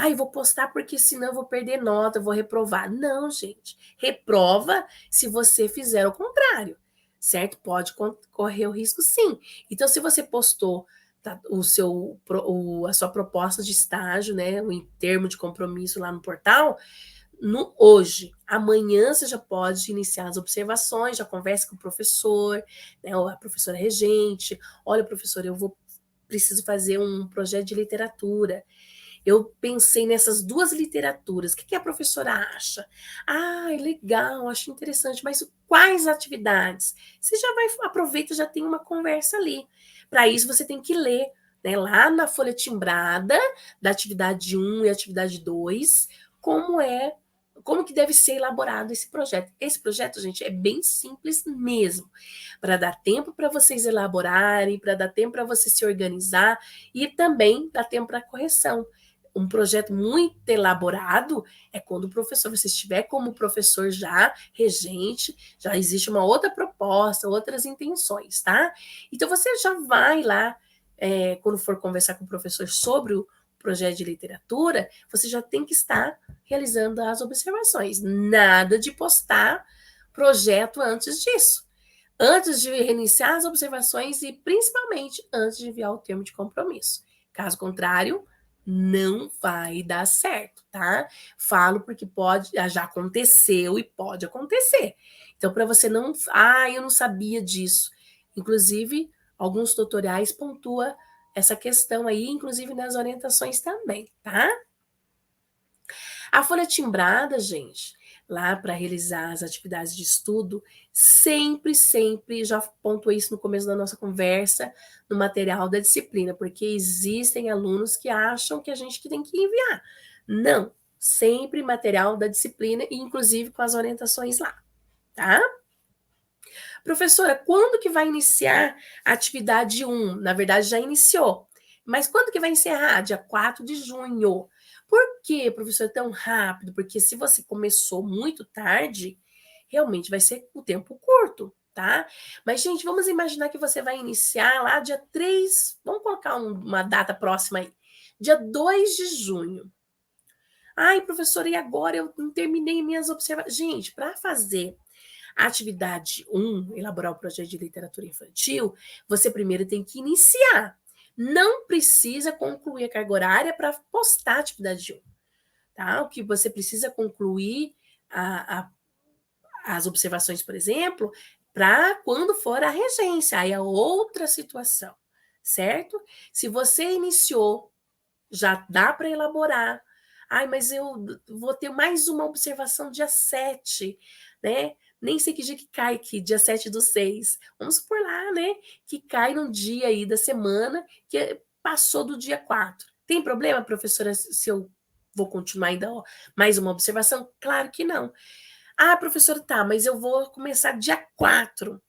Speaker 1: Eu vou postar porque senão eu vou perder nota, eu vou reprovar. Não, gente. Reprova se você fizer o contrário, certo? Pode correr o risco, sim. Então, se você postou a sua proposta de estágio, né, o termo de compromisso lá no portal, hoje, amanhã você já pode iniciar as observações, já conversa com o professor, né, ou a professora regente. Olha, professor, preciso fazer um projeto de literatura. Eu pensei nessas 2 literaturas. O que a professora acha? Legal, acho interessante, mas quais atividades? Você já vai, aproveita, já tem uma conversa ali. Para isso, você tem que ler, né, lá na folha timbrada da atividade 1 e atividade 2, como que deve ser elaborado esse projeto. Esse projeto, gente, é bem simples mesmo, para dar tempo para vocês elaborarem, para dar tempo para você se organizar e também dar tempo para correção. Um projeto muito elaborado é quando o professor, você estiver como professor já, regente, já existe uma outra proposta, outras intenções, tá? Então, você já vai lá, quando for conversar com o professor sobre o projeto de literatura, você já tem que estar realizando as observações. Nada de postar projeto antes disso. Antes de reiniciar as observações e, principalmente, antes de enviar o termo de compromisso. Caso contrário, não vai dar certo, tá? Falo porque já aconteceu e pode acontecer. Então, para você não... eu não sabia disso. Inclusive, alguns tutoriais pontua essa questão aí, inclusive nas orientações também, tá? A folha timbrada, gente, lá para realizar as atividades de estudo, sempre, já pontuei isso no começo da nossa conversa, no material da disciplina, porque existem alunos que acham que a gente tem que enviar. Não, sempre material da disciplina, e inclusive com as orientações lá, tá? Professora, quando que vai iniciar a atividade 1? Na verdade, já iniciou. Mas quando que vai encerrar? Dia 4 de junho. Por que, professor, tão rápido? Porque se você começou muito tarde, realmente vai ser o tempo curto, tá? Mas, gente, vamos imaginar que você vai iniciar lá dia 3, vamos colocar uma data próxima aí, dia 2 de junho. Professora, e agora eu não terminei minhas observações. Gente, para fazer a atividade 1, elaborar o projeto de literatura infantil, você primeiro tem que iniciar. Não precisa concluir a carga horária para postar a atividade 1. Tá? O que você precisa concluir as observações, por exemplo, para quando for a regência, aí é outra situação, certo? Se você iniciou, já dá para elaborar. Mas eu vou ter mais uma observação dia 7, né? Nem sei que dia que cai aqui, dia 7/6. Vamos por lá, né? Que cai num dia aí da semana que passou do dia 4. Tem problema, professora, se eu vou continuar ainda mais uma observação? Claro que não. Professora, tá, mas eu vou começar dia 4.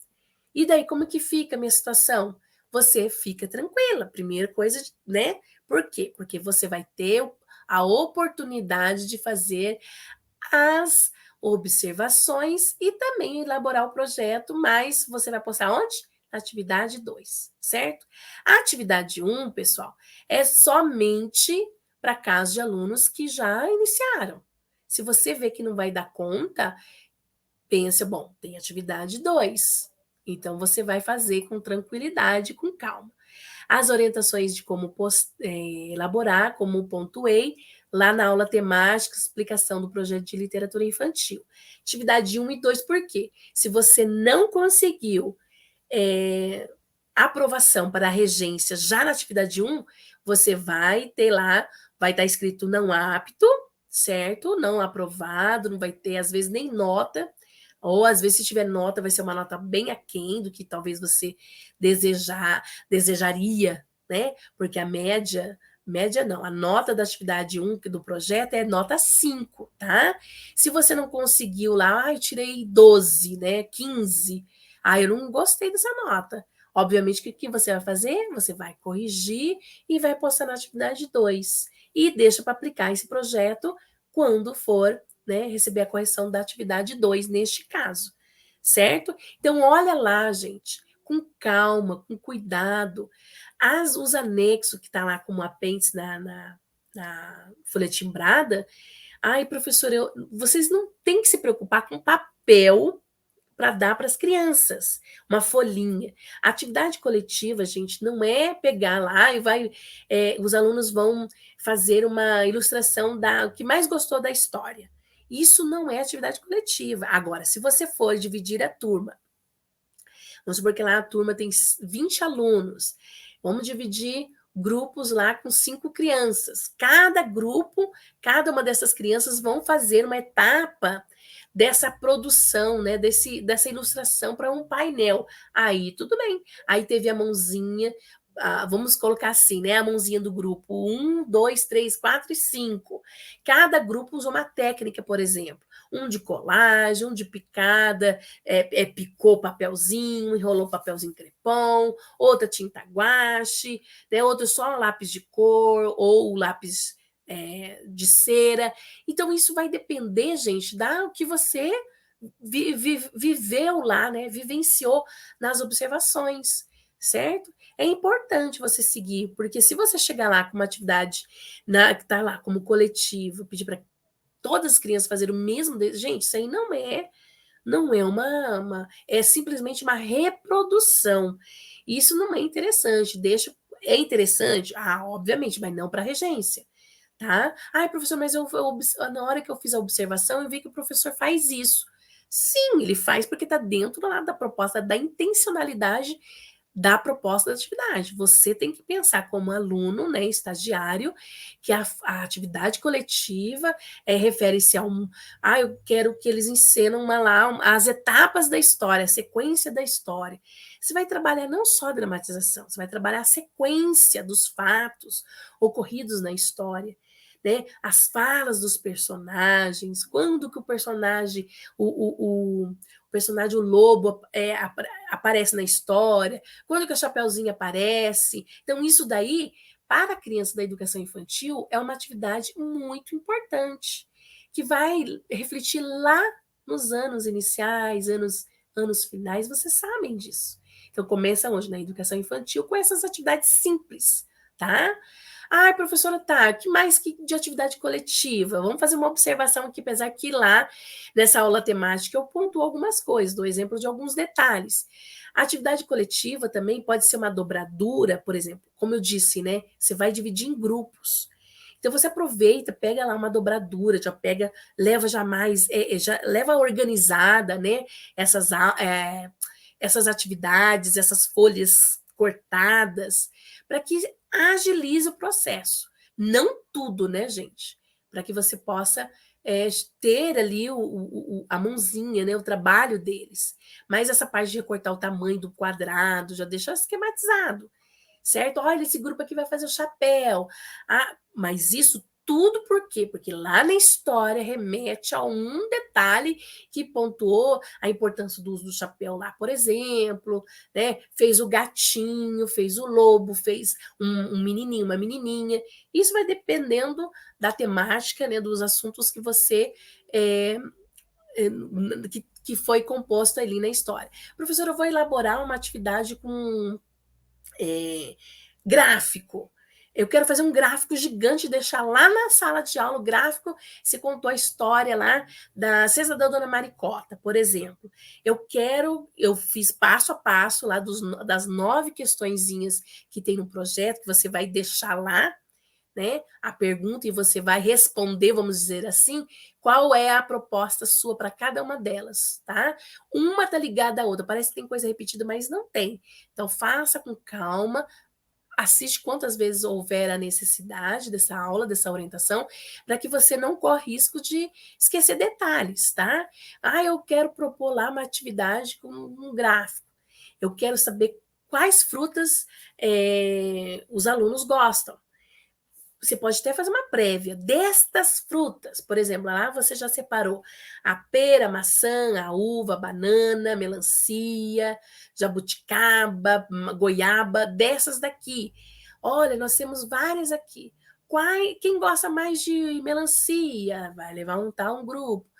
Speaker 1: E daí, como que fica a minha situação? Você fica tranquila, primeira coisa, né? Por quê? Porque você vai ter a oportunidade de fazer as observações e também elaborar o projeto, mas você vai postar onde? Na atividade 2, certo? A atividade 1, pessoal, é somente para casos de alunos que já iniciaram. Se você vê que não vai dar conta, pensa, bom, tem atividade 2. Então, você vai fazer com tranquilidade, com calma. As orientações de como elaborar, como pontuei, lá na aula temática, explicação do projeto de literatura infantil. Atividade 1 e 2, por quê? Se você não conseguiu aprovação para a regência já na atividade 1, você vai ter lá, vai estar escrito não apto, certo? Não aprovado, não vai ter, às vezes, nem nota, ou às vezes, se tiver nota, vai ser uma nota bem aquém do que talvez você desejaria, né? Porque a média Média não, a nota da atividade 1 do projeto é nota 5, tá? Se você não conseguiu lá, eu tirei 12, né, 15, eu não gostei dessa nota. Obviamente, o que você vai fazer? Você vai corrigir e vai postar na atividade 2. E deixa para aplicar esse projeto quando for, né, receber a correção da atividade 2, neste caso, certo? Então, olha lá, gente, com calma, com cuidado. Os anexos que está lá como apêndice na folha timbrada, professora, vocês não têm que se preocupar com papel para dar para as crianças, uma folhinha. A atividade coletiva, gente, não é pegar lá e os alunos vão fazer uma ilustração o que mais gostou da história. Isso não é atividade coletiva. Agora, se você for dividir a turma, vamos supor que lá a turma tem 20 alunos, vamos dividir grupos lá com 5 crianças. Cada grupo, cada uma dessas crianças vão fazer uma etapa dessa produção, né, dessa ilustração para um painel. Aí tudo bem. Aí teve a mãozinha, vamos colocar assim, né, a mãozinha do grupo 1, 2, 3, 4 e 5. Cada grupo usa uma técnica, por exemplo, um de colagem, um de picada, picou papelzinho, enrolou papelzinho crepom, outra tinta guache, né, outro só lápis de cor ou lápis de cera. Então, isso vai depender, gente, do que você viveu lá, né? Vivenciou nas observações, certo? É importante você seguir, porque se você chegar lá com uma atividade que está lá como coletivo, pedir para todas as crianças fazerem o mesmo, gente, isso aí não é é simplesmente uma reprodução. Isso não é interessante. É interessante, obviamente, mas não para a regência. Tá? Professor, mas na hora que eu fiz a observação, eu vi que o professor faz isso. Sim, ele faz porque está dentro da proposta, da intencionalidade da proposta da atividade. Você tem que pensar como aluno, né, estagiário, que a atividade coletiva refere-se a eu quero que eles ensinam as etapas da história, a sequência da história. Você vai trabalhar não só a dramatização, você vai trabalhar a sequência dos fatos ocorridos na história. Né? As falas dos personagens, quando que o personagem, o personagem, o lobo, aparece na história, quando que a Chapeuzinho aparece. Então, isso daí, para a criança da educação infantil, é uma atividade muito importante, que vai refletir lá nos anos iniciais, anos finais, vocês sabem disso. Então, começa hoje na educação infantil com essas atividades simples, tá? Professora, tá, que mais de atividade coletiva? Vamos fazer uma observação aqui, apesar que lá, nessa aula temática, eu pontuo algumas coisas, dou exemplo de alguns detalhes. A atividade coletiva também pode ser uma dobradura, por exemplo, como eu disse, né? Você vai dividir em grupos. Então, você aproveita, pega lá uma dobradura, já pega, leva já mais, já leva organizada, né? Essas atividades, essas folhas cortadas, para que agilize o processo. Não tudo, né, gente? Para que você possa ter ali a mãozinha, né, o trabalho deles. Mas essa parte de recortar o tamanho do quadrado, já deixa esquematizado, certo? Olha, esse grupo aqui vai fazer o chapéu. Mas isso tudo por quê? Porque lá na história remete a um detalhe que pontuou a importância do uso do chapéu lá, por exemplo, né? Fez o gatinho, fez o lobo, fez um menininho, uma menininha. Isso vai dependendo da temática, né? Dos assuntos que você que foi composto ali na história. Professor, eu vou elaborar uma atividade com gráfico. Eu quero fazer um gráfico gigante, deixar lá na sala de aula o gráfico. Você contou a história lá da cesta da Dona Maricota, por exemplo. Eu fiz passo a passo lá das 9 questõezinhas que tem no projeto, que você vai deixar lá, né, a pergunta, e você vai responder, vamos dizer assim, qual é a proposta sua para cada uma delas, tá? Uma tá ligada à outra, parece que tem coisa repetida, mas não tem. Então, faça com calma, assiste quantas vezes houver a necessidade dessa aula, dessa orientação, para que você não corra risco de esquecer detalhes, tá? Eu quero propor lá uma atividade com um gráfico. Eu quero saber quais frutas os alunos gostam. você pode até fazer uma prévia destas frutas. Por exemplo, lá você já separou a pera, a maçã, a uva, a banana, a melancia, jabuticaba, goiaba, dessas daqui. Olha, nós temos várias aqui. Quem gosta mais de melancia? Vai levar um grupo.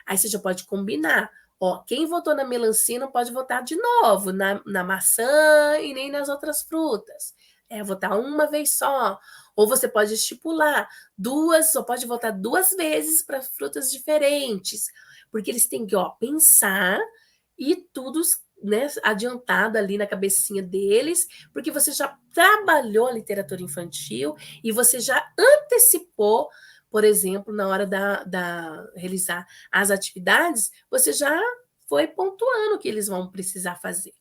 Speaker 1: Aí você já pode combinar. Ó, quem votou na melancia não pode votar de novo na maçã e nem nas outras frutas. É votar uma vez só. Ou você pode estipular só pode votar 2 vezes para frutas diferentes. Porque eles têm que, pensar e tudo, né, adiantado ali na cabecinha deles, porque você já trabalhou a literatura infantil e você já antecipou, por exemplo, na hora da realizar as atividades, você já foi pontuando o que eles vão precisar fazer.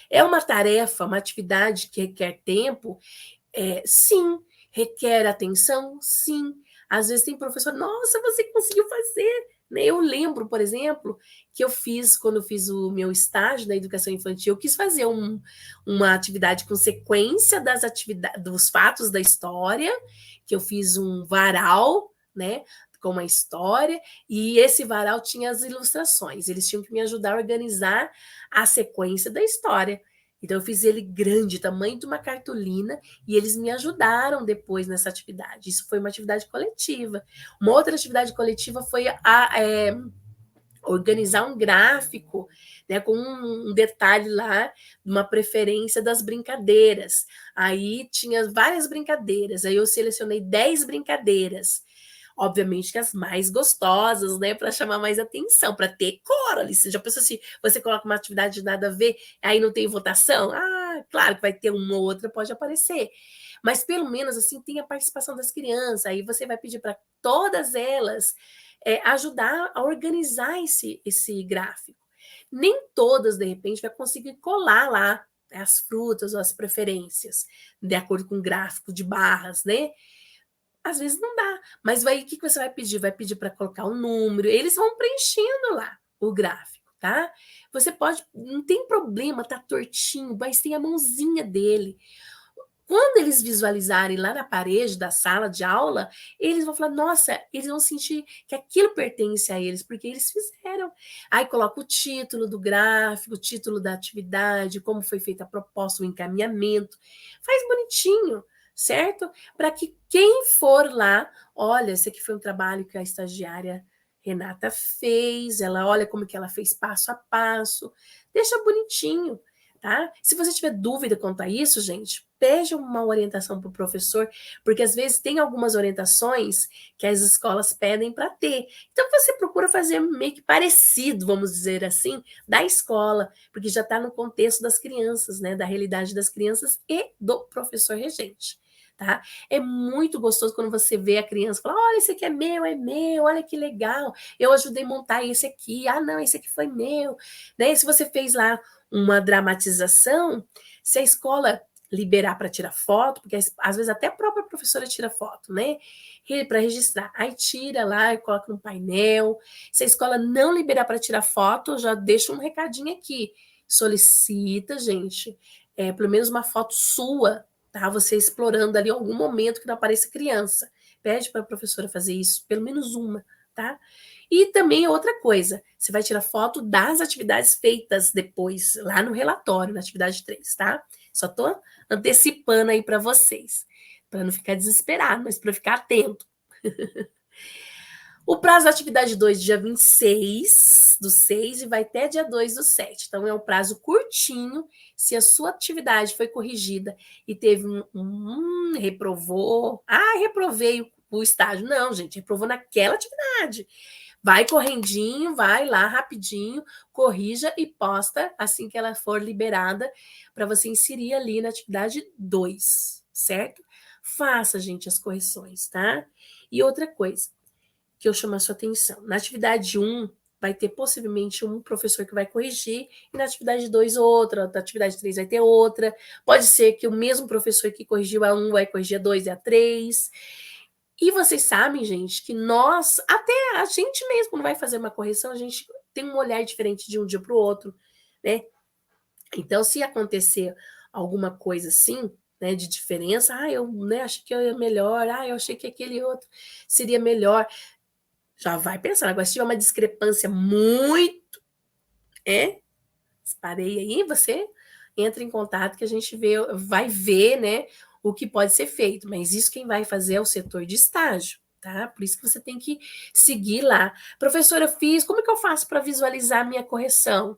Speaker 1: É uma tarefa, uma atividade que requer tempo? Sim. Requer atenção? Sim. Às vezes tem professor, nossa, você conseguiu fazer. Eu lembro, por exemplo, que quando eu fiz o meu estágio na educação infantil, eu quis fazer uma atividade com sequência dos fatos da história, que eu fiz um varal, né, com uma história, e esse varal tinha as ilustrações. Eles tinham que me ajudar a organizar a sequência da história. Então, eu fiz ele grande, tamanho de uma cartolina, e eles me ajudaram depois nessa atividade. Isso foi uma atividade coletiva. Uma outra atividade coletiva foi organizar um gráfico, né, com um detalhe lá, uma preferência das brincadeiras. Aí tinha várias brincadeiras, aí eu selecionei 10 brincadeiras. Obviamente que as mais gostosas, né, para chamar mais atenção, para ter cor ali. Você já pensou se você coloca uma atividade de nada a ver, aí não tem votação? Ah, claro que vai ter uma ou outra, pode aparecer. Mas pelo menos assim tem a participação das crianças. Aí você vai pedir para todas elas ajudar a organizar esse gráfico. Nem todas, de repente, vai conseguir colar lá as frutas ou as preferências, de acordo com o gráfico de barras, né? Às vezes não dá, mas o que você vai pedir? Vai pedir para colocar um número, eles vão preenchendo lá o gráfico, tá? Você pode, não tem problema, tá tortinho, mas tem a mãozinha dele. Quando eles visualizarem lá na parede da sala de aula, eles vão falar, nossa, eles vão sentir que aquilo pertence a eles, porque eles fizeram. Aí coloca o título do gráfico, o título da atividade, como foi feita a proposta, o encaminhamento. Faz bonitinho, certo? Para que quem for lá, olha, esse aqui foi um trabalho que a estagiária Renata fez, ela olha como que ela fez passo a passo, deixa bonitinho. Tá? Se você tiver dúvida quanto a isso, gente, peça uma orientação para o professor, porque às vezes tem algumas orientações que as escolas pedem para ter. Então você procura fazer meio que parecido, vamos dizer assim, da escola, porque já está no contexto das crianças, né? Da realidade das crianças e do professor regente. Tá? É muito gostoso quando você vê a criança falar: olha, esse aqui é meu, olha que legal, eu ajudei a montar esse aqui, ah, não, esse aqui foi meu. Né? Se você fez lá uma dramatização, se a escola liberar para tirar foto, porque às vezes até a própria professora tira foto, né? Para registrar. Aí tira lá e coloca no painel. Se a escola não liberar para tirar foto, já deixa um recadinho aqui. Solicita, gente, pelo menos uma foto sua, tá? Você explorando ali algum momento que não apareça criança. Pede para a professora fazer isso, pelo menos uma, tá? E também outra coisa, você vai tirar foto das atividades feitas depois, lá no relatório, na atividade 3, tá? Só tô antecipando aí para vocês, para não ficar desesperado, mas para ficar atento. O prazo da atividade 2, dia 26 do 6 e vai até dia 2 do 7. Então, é um prazo curtinho. Se a sua atividade foi corrigida e teve reprovou, reprovei o estágio. Não, gente, reprovou naquela atividade. Vai correndinho, vai lá rapidinho, corrija e posta assim que ela for liberada para você inserir ali na atividade 2, certo? Faça, gente, as correções, tá? E outra coisa que eu chamo a sua atenção. Na atividade 1, vai ter possivelmente um professor que vai corrigir, e na atividade 2, outra, na atividade 3 vai ter outra. Pode ser que o mesmo professor que corrigiu a 1 vai corrigir a 2 e a 3. E vocês sabem, gente, que nós, até a gente mesmo, quando vai fazer uma correção, a gente tem um olhar diferente de um dia para o outro, né? Então, se acontecer alguma coisa assim, né, de diferença. Ah, eu, né, achei que eu ia melhor. Ah, eu achei que aquele outro seria melhor. Já vai pensando. Agora, se tiver uma discrepância muito, parei aí, você entra em contato que a gente vai ver, né, o que pode ser feito. Mas isso quem vai fazer é o setor de estágio, tá? Por isso que você tem que seguir lá. Professora, eu fiz, como é que eu faço para visualizar a minha correção?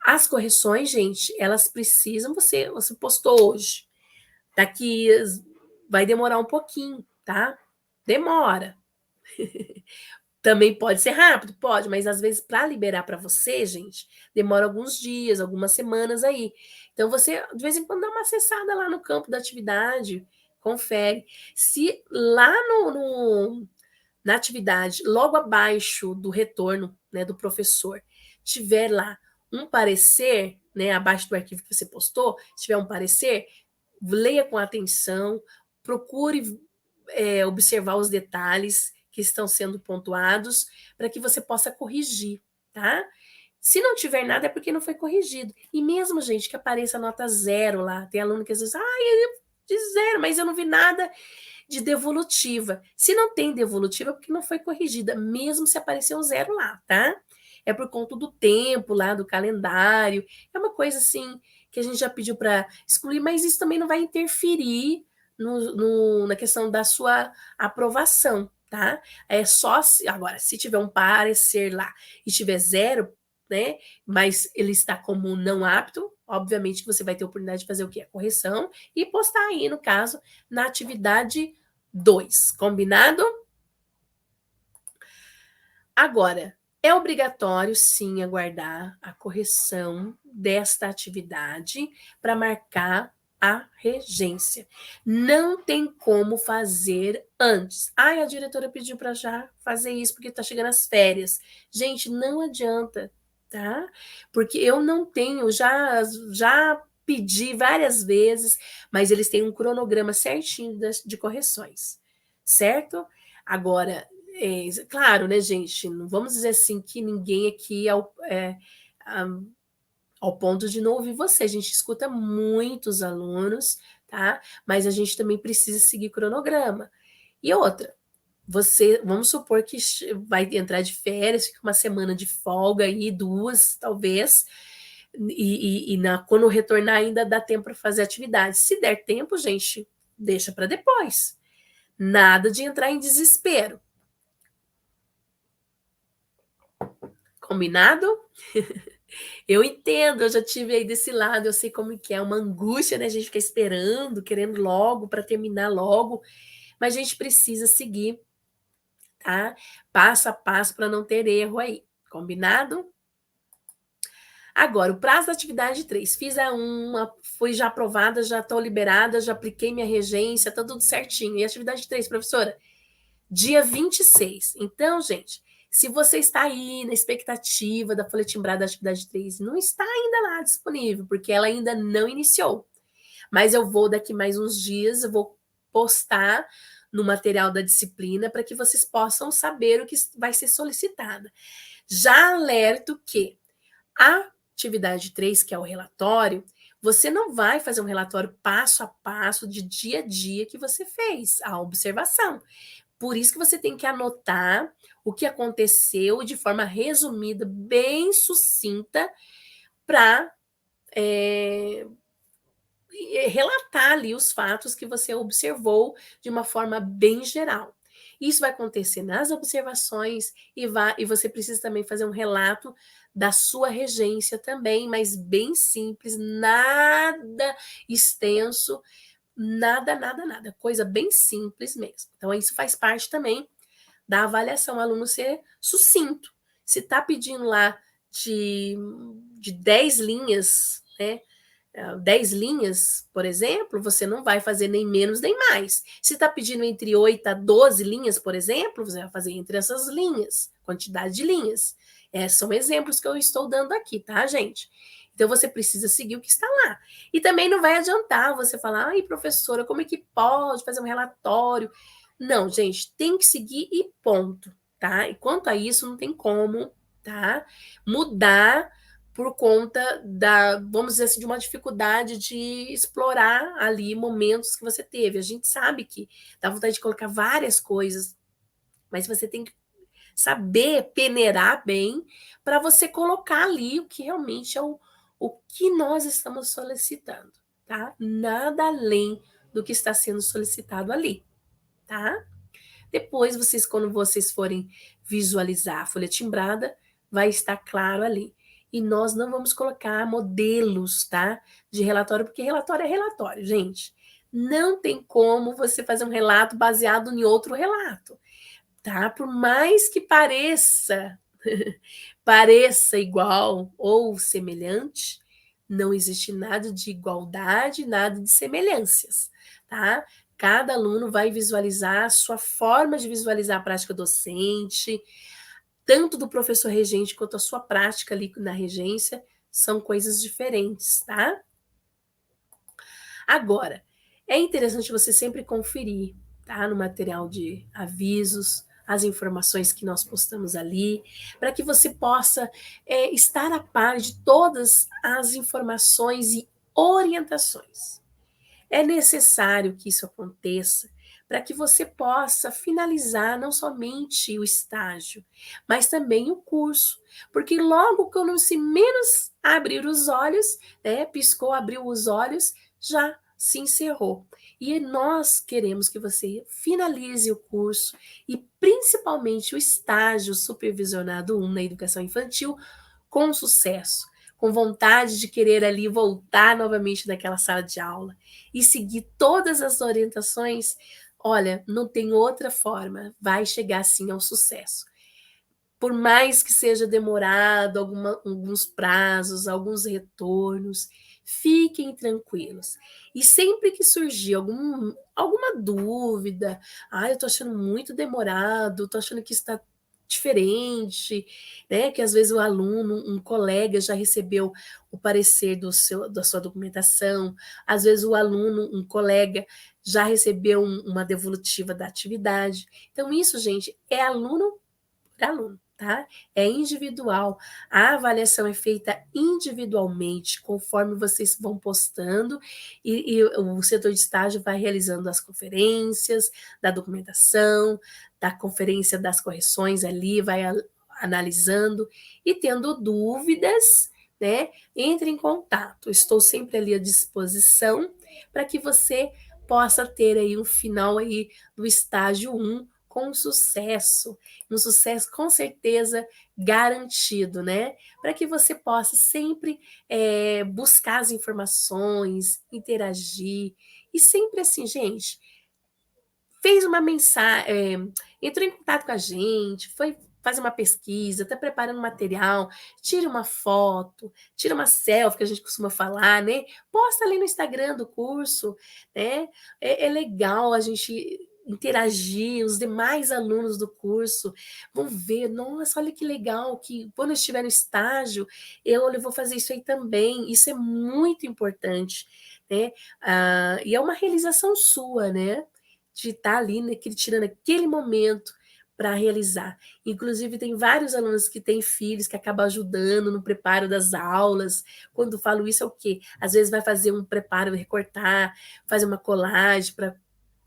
Speaker 1: As correções, gente, elas precisam, você postou hoje. Daqui vai demorar um pouquinho, tá? Demora. Também pode ser rápido, pode, mas às vezes para liberar para você, gente, demora alguns dias, algumas semanas aí. Então você de vez em quando dá uma acessada lá no campo da atividade, confere. Se lá na atividade, logo abaixo do retorno, né, do professor, tiver lá um parecer, né, abaixo do arquivo que você postou, se tiver um parecer, leia com atenção, procure observar os detalhes que estão sendo pontuados para que você possa corrigir, tá? Se não tiver nada é porque não foi corrigido. E mesmo, gente, que apareça nota zero lá, tem aluno que às vezes, de zero, mas eu não vi nada de devolutiva. Se não tem devolutiva, é porque não foi corrigida, mesmo se aparecer um zero lá, tá? É por conta do tempo lá, do calendário. É uma coisa assim que a gente já pediu para excluir, mas isso também não vai interferir na questão da sua aprovação, tá? É só agora, se tiver um parecer lá e tiver zero, né? Mas ele está como não apto, obviamente que você vai ter a oportunidade de fazer o quê? A correção e postar aí, no caso, na atividade 2. Combinado? Agora, é obrigatório sim aguardar a correção desta atividade para marcar a regência. Não tem como fazer antes. Ai, a diretora pediu para já fazer isso porque está chegando as férias. Gente, não adianta, tá? Porque eu não tenho, já pedi várias vezes, mas eles têm um cronograma certinho de correções, certo? Agora, claro, né, gente? Não vamos dizer assim que ninguém aqui ao ponto de não ouvir você. A gente escuta muitos alunos, tá? Mas a gente também precisa seguir cronograma. E outra, vamos supor que vai entrar de férias, fica uma semana de folga aí, 2, talvez, quando retornar ainda dá tempo para fazer atividade. Se der tempo, gente, deixa para depois. Nada de entrar em desespero. Combinado? Eu entendo, eu já tive aí desse lado, eu sei como que é uma angústia, né? A gente fica esperando, querendo logo para terminar logo, mas a gente precisa seguir, tá? Passo a passo para não ter erro aí. Combinado? Agora, o prazo da atividade 3. Fiz a uma, fui já aprovada, já estou liberada, já apliquei minha regência, tá tudo certinho. E a atividade 3, professora? Dia 26. Então, gente, se você está aí na expectativa da folha timbrada da atividade 3, não está ainda lá disponível, porque ela ainda não iniciou. Mas eu vou, daqui mais uns dias, eu vou postar no material da disciplina para que vocês possam saber o que vai ser solicitado. Já alerto que a atividade 3, que é o relatório, você não vai fazer um relatório passo a passo de dia a dia que você fez, a observação. Por isso que você tem que anotar o que aconteceu de forma resumida, bem sucinta, para relatar ali os fatos que você observou de uma forma bem geral. Isso vai acontecer nas observações e você precisa também fazer um relato da sua regência também, mas bem simples, nada extenso, nada, coisa bem simples mesmo. Então, isso faz parte também da avaliação, o aluno ser sucinto. Se está pedindo lá de 10 linhas, né? 10 linhas, por exemplo, você não vai fazer nem menos nem mais. Se está pedindo entre 8 a 12 linhas, por exemplo, você vai fazer entre essas linhas, quantidade de linhas. São exemplos que eu estou dando aqui, tá, gente? Então você precisa seguir o que está lá. E também não vai adiantar você falar, ai, professora, como é que pode fazer um relatório? Não, gente, tem que seguir e ponto, tá? E quanto a isso, não tem como, tá? Mudar por conta da, vamos dizer assim, de uma dificuldade de explorar ali momentos que você teve. A gente sabe que dá vontade de colocar várias coisas, mas você tem que saber peneirar bem para você colocar ali o que realmente é o que nós estamos solicitando, tá? Nada além do que está sendo solicitado ali, tá? Depois, quando vocês forem visualizar a folha timbrada, vai estar claro ali. E nós não vamos colocar modelos, tá? De relatório, porque relatório é relatório, gente. Não tem como você fazer um relato baseado em outro relato, tá? Por mais que pareça igual ou semelhante, não existe nada de igualdade, nada de semelhanças, tá? Cada aluno vai visualizar a sua forma de visualizar a prática docente, tanto do professor regente quanto a sua prática ali na regência, são coisas diferentes, tá? Agora, é interessante você sempre conferir, tá? No material de avisos, as informações que nós postamos ali, para que você possa estar a par de todas as informações e orientações. É necessário que isso aconteça para que você possa finalizar não somente o estágio, mas também o curso. Porque logo quando se menos abrir os olhos, né, piscou, abriu os olhos, já se encerrou. E nós queremos que você finalize o curso e principalmente o estágio supervisionado 1 na educação infantil com sucesso, com vontade de querer ali voltar novamente naquela sala de aula e seguir todas as orientações. Olha, não tem outra forma, vai chegar sim ao sucesso. Por mais que seja demorado, alguns prazos, alguns retornos, fiquem tranquilos. E sempre que surgir alguma dúvida, eu estou achando muito demorado, estou achando que está diferente, né? Que às vezes o aluno, um colega já recebeu o parecer da sua documentação, às vezes o aluno, um colega, já recebeu uma devolutiva da atividade. Então, isso, gente, é aluno por aluno, tá? É individual. A avaliação é feita individualmente, conforme vocês vão postando, e o setor de estágio vai realizando as conferências da documentação, da conferência das correções ali, vai analisando e tendo dúvidas, né? Entre em contato. Estou sempre ali à disposição para que você possa ter aí um final aí do estágio 1 com sucesso, um sucesso com certeza garantido, né? Para que você possa sempre buscar as informações, interagir, e sempre assim, gente, fez uma mensagem, entrou em contato com a gente, foi fazer uma pesquisa, está preparando material, tira uma foto, tira uma selfie, que a gente costuma falar, né? Posta ali no Instagram do curso, né? É legal a gente interagir, os demais alunos do curso vão ver, nossa, olha que legal, que quando eu estiver no estágio, eu vou fazer isso aí também, isso é muito importante, né? E é uma realização sua, né? De estar ali, tirando aquele momento para realizar. Inclusive, tem vários alunos que têm filhos que acabam ajudando no preparo das aulas. Quando falo isso, é o quê? Às vezes vai fazer um preparo, recortar, fazer uma colagem para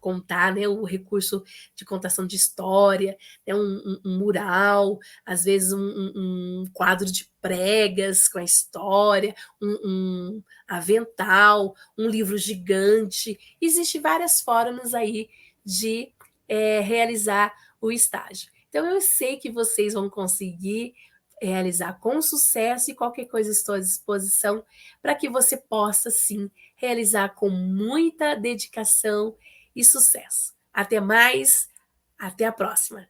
Speaker 1: contar, né, o recurso de contação de história, né, um mural, às vezes um quadro de pregas com a história, um avental, um livro gigante. Existem várias formas aí de realizar o estágio. Então, eu sei que vocês vão conseguir realizar com sucesso, e qualquer coisa estou à disposição para que você possa, sim, realizar com muita dedicação e sucesso. Até mais, até a próxima!